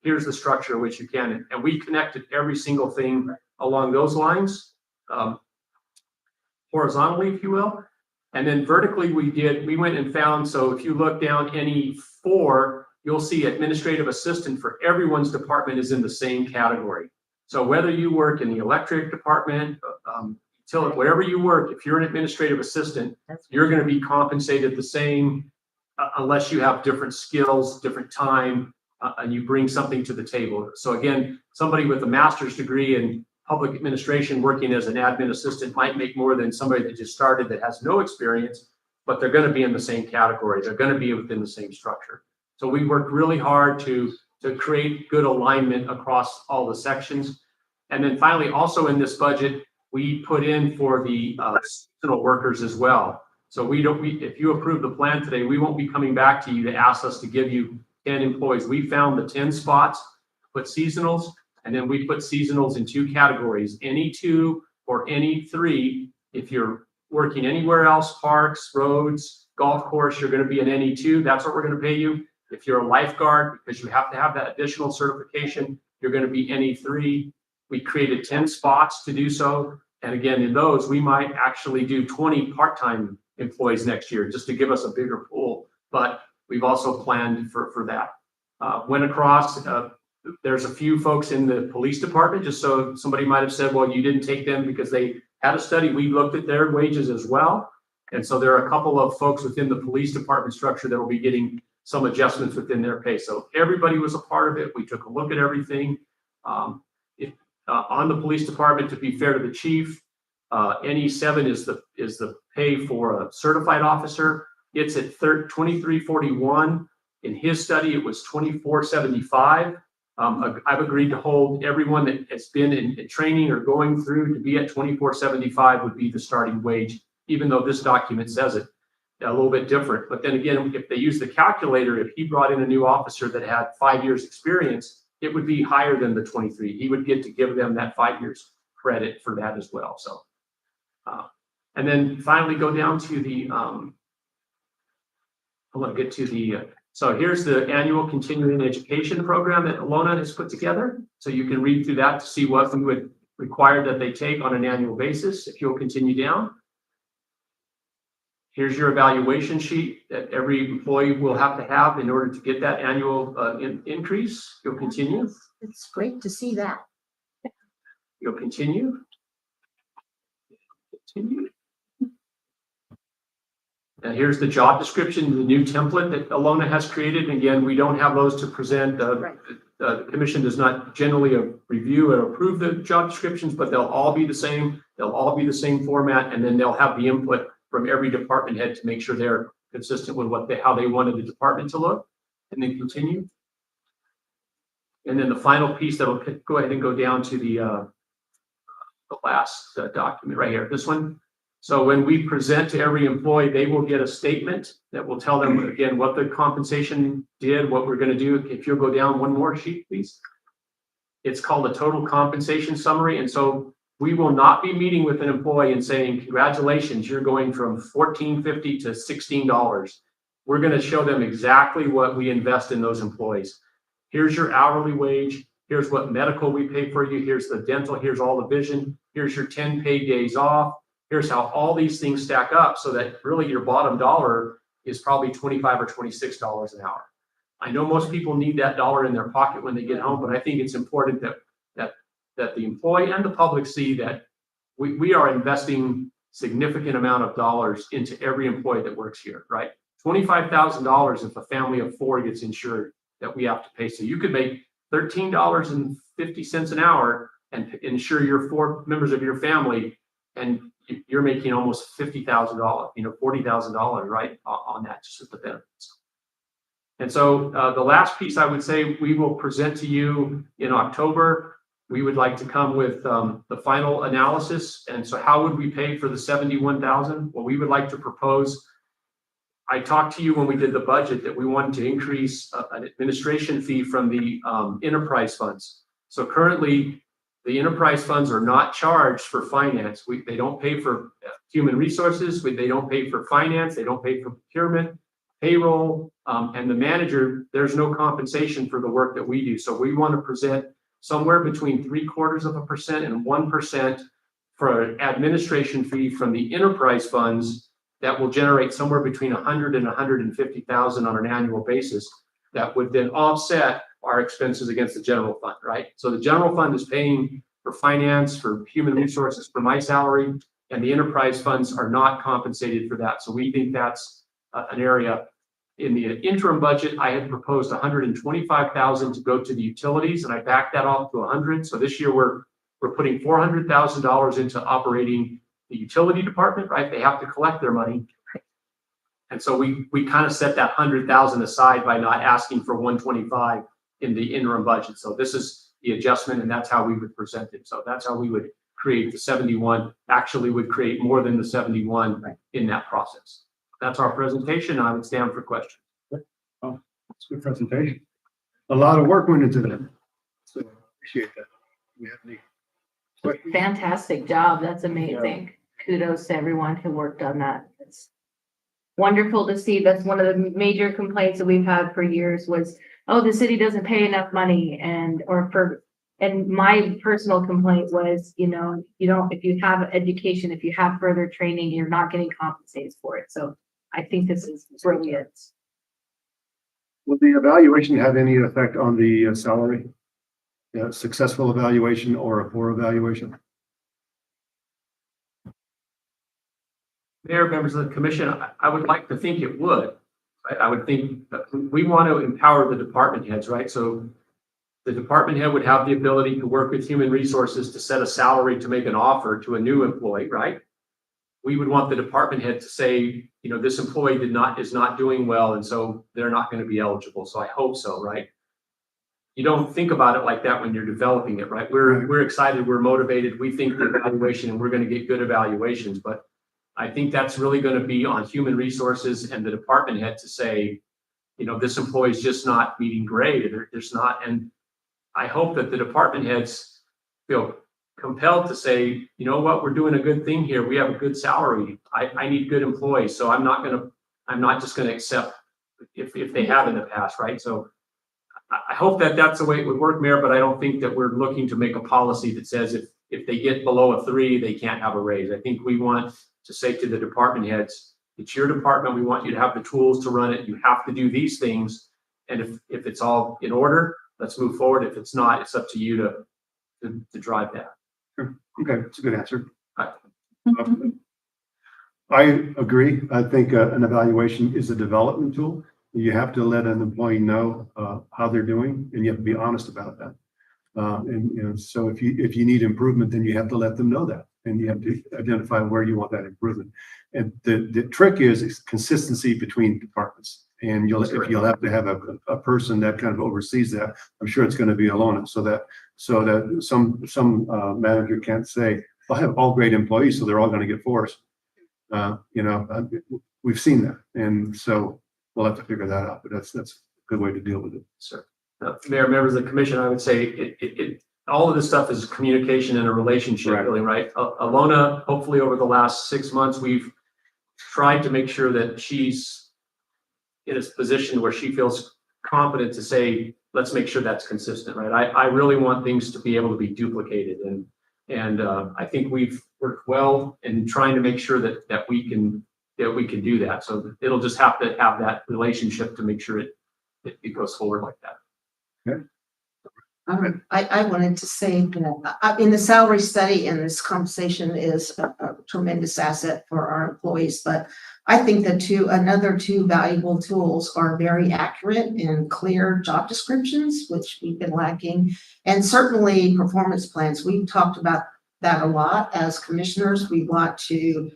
here's the structure which you can. And we connected every single thing along those lines, horizontally, if you will. And then vertically we went and found, so if you look down NE4, you'll see administrative assistant for everyone's department is in the same category. So whether you work in the electric department, wherever you work, if you're an administrative assistant, you're going to be compensated the same unless you have different skills, different time, and you bring something to the table. So again, somebody with a master's degree in public administration working as an admin assistant might make more than somebody that just started that has no experience, but they're going to be in the same category. They're going to be within the same structure. So we worked really hard to create good alignment across all the sections. And then finally, also in this budget, we put in for the seasonal workers as well. So if you approve the plan today, we won't be coming back to you to ask us to give you 10 employees. We found the 10 spots, put seasonals, and then we put seasonals in two categories, NE2 or NE3. If you're working anywhere else, parks, roads, golf course, you're going to be an NE2. That's what we're going to pay you. If you're a lifeguard, because you have to have that additional certification, you're going to be NE3. We created 10 spots to do so. And again, in those, we might actually do 20 part-time employees next year just to give us a bigger pool. But we've also planned for that. Went across, there's a few folks in the police department, just so somebody might have said, well, you didn't take them because they had a study. We looked at their wages as well. And so there are a couple of folks within the police department structure that will be getting some adjustments within their pay. So everybody was a part of it. We took a look at everything. On the police department, to be fair to the chief, NE7 is the pay for a certified officer. It's at 2341. In his study, it was 2475. I've agreed to hold everyone that has been in training or going through to be at 2475 would be the starting wage, even though this document says it. a little bit different. But then again, if they use the calculator, if he brought in a new officer that had 5 years experience, it would be higher than the 23. He would get to give them that 5 years credit for that as well. So, and then finally go down to the, I want to get to the, so here's the annual continuing education program that Alona has put together. So you can read through that to see what we would require that they take on an annual basis if you'll continue down. Here's your evaluation sheet that every employee will have to have in order to get that annual increase. You'll continue. It's great to see that. You'll continue. Continue. And here's the job description, the new template that Alona has created. Again, we don't have those to present. Right. The commission does not generally review or approve the job descriptions, but they'll all be the same. They'll all be the same format, and then they'll have the input from every department head to make sure they're consistent with how they wanted the department to look, and then continue. And then the final piece that'll go ahead and go down to the last document right here, this one. So when we present to every employee, they will get a statement that will tell them again what the compensation did, what we're going to do. If you'll go down one more sheet, please. It's called a total compensation summary. And so we will not be meeting with an employee and saying, congratulations, you're going from $14.50 to $16. We're going to show them exactly what we invest in those employees. Here's your hourly wage. Here's what medical we pay for you. Here's the dental. Here's all the vision. Here's your 10 paid days off. Here's how all these things stack up so that really your bottom dollar is probably $25 or $26 an hour. I know most people need that dollar in their pocket when they get home, but I think it's important that the employee and the public see that we are investing significant amount of dollars into every employee that works here, right? $25,000 if a family of 4 gets insured that we have to pay. So you could make $13.50 an hour and insure your 4 members of your family, and you're making almost $50,000, $40,000, right, on that, just with the benefits. And so the last piece I would say we will present to you in October. We would like to come with the final analysis. And so how would we pay for the $71,000? Well, we would like to propose, I talked to you when we did the budget that we wanted to increase an administration fee from the enterprise funds. So currently, the enterprise funds are not charged for finance. They don't pay for human resources. They don't pay for finance. They don't pay for procurement, payroll, and the manager. There's no compensation for the work that we do. So we want to present somewhere between 0.75% and 1% for an administration fee from the enterprise funds that will generate somewhere between $100,000 and $150,000 on an annual basis. That would then offset our expenses against the general fund, right? So the general fund is paying for finance, for human resources, for my salary, and the enterprise funds are not compensated for that. So we think that's an area. In the interim budget, I had proposed $125,000 to go to the utilities, and I backed that off to $100,000. So this year we're putting $400,000 into operating the utility department, right? They have to collect their money. And so we kind of set that $100,000 aside by not asking for $125,000 in the interim budget. So this is the adjustment, and that's how we would present it. So that's how we would create the 71, actually would create more than the 71 in that process. That's our presentation. I would stand for questions. Oh, it's a good presentation. A lot of work went into that. So appreciate that. We have any questions? Fantastic job. That's amazing. Kudos to everyone who worked on that. It's wonderful to see. That's one of the major complaints that we've had for years was, oh, the city doesn't pay enough money. And my personal complaint was, you don't, if you have education, if you have further training, you're not getting compensated for it. So I think this is brilliant. Will the evaluation have any effect on the salary? Successful evaluation or a poor evaluation? Mayor, members of the commission, I would like to think it would. I would think that we want to empower the department heads, right? So the department head would have the ability to work with human resources to set a salary to make an offer to a new employee, right? We would want the department head to say, this employee is not doing well, and so they're not going to be eligible. So I hope so, right? You don't think about it like that when you're developing it, right? We're excited, we're motivated, we think the evaluation, and we're going to get good evaluations, but I think that's really gonna be on human resources and the department head to say, this employee is just not meeting grade, there's not, and I hope that the department heads feel compelled to say, you know what, we're doing a good thing here, we have a good salary, I need good employees, so I'm not just gonna accept if they have in the past, right? So I hope that that's the way it would work, Mayor, but I don't think that we're looking to make a policy that says if they get below a 3, they can't have a raise. I think we want to say to the department heads, it's your department, we want you to have the tools to run it, you have to do these things. And if it's all in order, let's move forward. If it's not, it's up to you to drive that. Okay, that's a good answer. Right. I agree. I think an evaluation is a development tool. You have to let an employee know how they're doing, and you have to be honest about that. So if you need improvement, then you have to let them know that, and you have to identify where you want that improvement. And the trick is consistency between departments. And if you'll have to have a person that kind of oversees that, I'm sure it's going to be Alona, so that some manager can't say, I have all great employees, so they're all going to get 4s. We've seen that, and so we'll have to figure that out. But that's a good way to deal with it. Sir, Mayor, members of the commission, I would say all of this stuff is communication and a relationship, Right. really, right? Alona, hopefully over the last 6 months, we've tried to make sure that she's in a position where she feels confident to say, let's make sure that's consistent, right? I really want things to be able to be duplicated, and I think we've worked well in trying to make sure that we can do that. So it'll just have to have that relationship to make sure it goes forward like that. I wanted to say that in the salary study, and this conversation is a tremendous asset for our employees, but I think another two valuable tools are very accurate and clear job descriptions, which we've been lacking, and certainly performance plans. We've talked about that a lot as commissioners. We want to,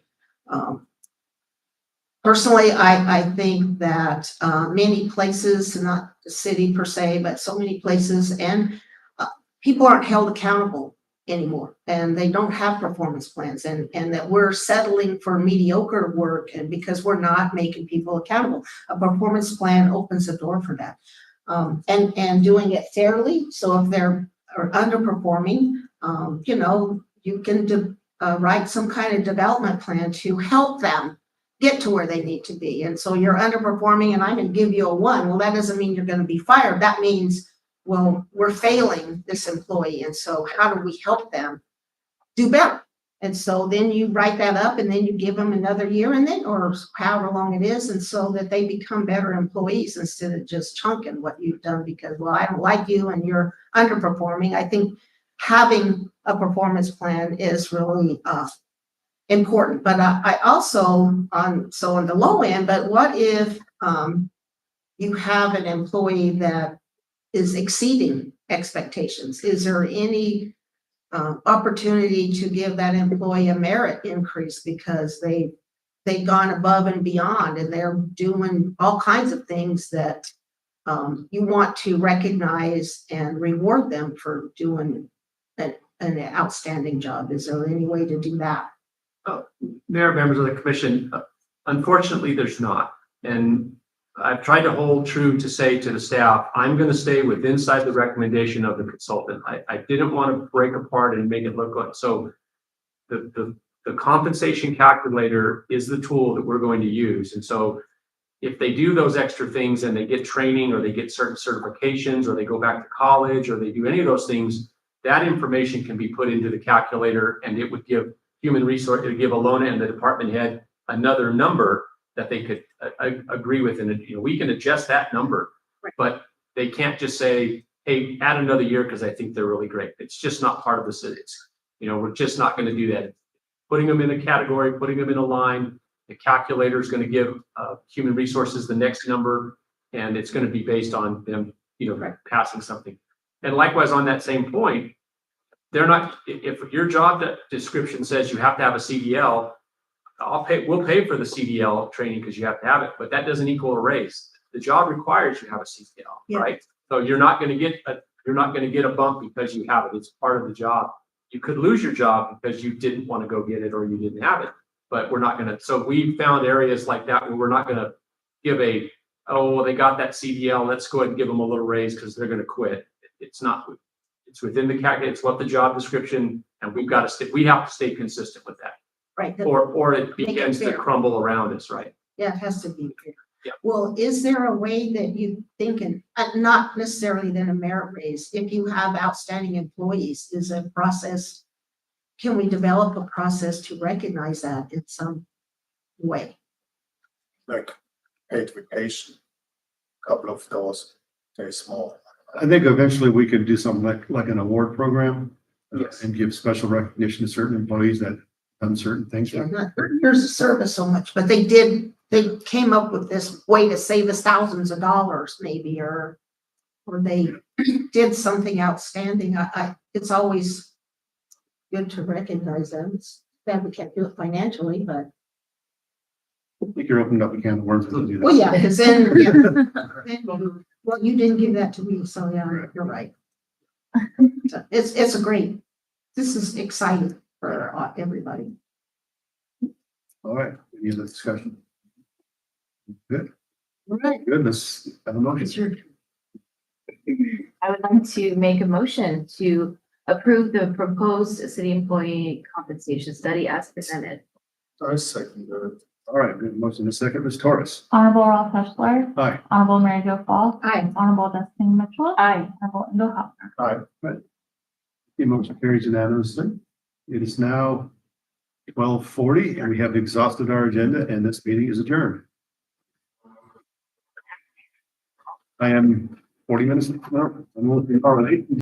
personally, I think that many places, not the city per se, but so many places, and people aren't held accountable anymore, and they don't have performance plans, and that we're settling for mediocre work, and because we're not making people accountable. A performance plan opens the door for that, and doing it fairly. So if they're underperforming, you can write some kind of development plan to help them get to where they need to be. And so you're underperforming, and I'm going to give you a 1. Well, that doesn't mean you're going to be fired. That means, well, we're failing this employee, and so how do we help them do better? And so then you write that up, and then you give them another year, and then, or however long it is, and so that they become better employees instead of just chunking what you've done because, well, I don't like you and you're underperforming. I think having a performance plan is really important. But I also on the low end, but what if you have an employee that is exceeding expectations? Is there any opportunity to give that employee a merit increase because they've gone above and beyond, and they're doing all kinds of things that you want to recognize and reward them for doing an outstanding job? Is there any way to do that? Mayor, members of the commission, unfortunately, there's not. And I've tried to hold true to say to the staff, I'm going to stay inside the recommendation of the consultant. I didn't want to break apart and make it look like, so the compensation calculator is the tool that we're going to use. And so if they do those extra things and they get training, or they get certain certifications, or they go back to college, or they do any of those things, that information can be put into the calculator, and it would give human resource, it would give Alona and the department head another number that they could agree with. And we can adjust that number, but they can't just say, hey, add another year because I think they're really great. It's just not part of the city. We're just not going to do that. Putting them in a category, putting them in a line, the calculator is going to give human resources the next number, and it's going to be based on them, passing something. And likewise, on that same point, they're not, if your job description says you have to have a CDL, we'll pay for the CDL training because you have to have it, but that doesn't equal a raise. The job requires you have a CDL, right? So you're not going to get a bump because you have it. It's part of the job. You could lose your job because you didn't want to go get it or you didn't have it. but we're not gonna, so we found areas like that where we're not gonna give a, oh, well, they got that CDL, let's go ahead and give them a little raise because they're gonna quit. It's not, it's within the it's what the job description, and we've got to stay, we have to stay consistent with that. Right, Or it Make it begins to fair. crumble around us, right? yeah, it has to be fair. Yeah. Well, is there a way that you think, and not necessarily then a merit raise, if you have outstanding employees, is a process, can we develop a process to recognize that in some way? Like paid vacation, couple of those, very small. I think eventually we could do something like an award program. Yes. And give special recognition to certain employees that done certain things. Yeah, not years of service so much, but they came up with this way to save us thousands of dollars maybe, or they did something outstanding. It's always good to recognize them. It's bad we can't do it financially, but, I think you're opening up a can of worms if you do that. well, yeah, because then, well, you didn't give that to me, so yeah, you're right. So it's a great, this is exciting for everybody. All right, any other discussion? Good, All right, good, let's have a motion. it's your I would like to make a motion to approve the proposed city employee compensation study as presented. I second that. All right, good motion. The second, Ms. Torres. Honorable Ralph Hessler. Aye. Honorable Mary Jo Falk. Aye. Honorable Destiny Mitchell. Aye. Honorable Ingo Hopper. The motion carries unanimously. It is now 12:40 and we have exhausted our agenda and this meeting is adjourned. I am 40 minutes, no, I'm already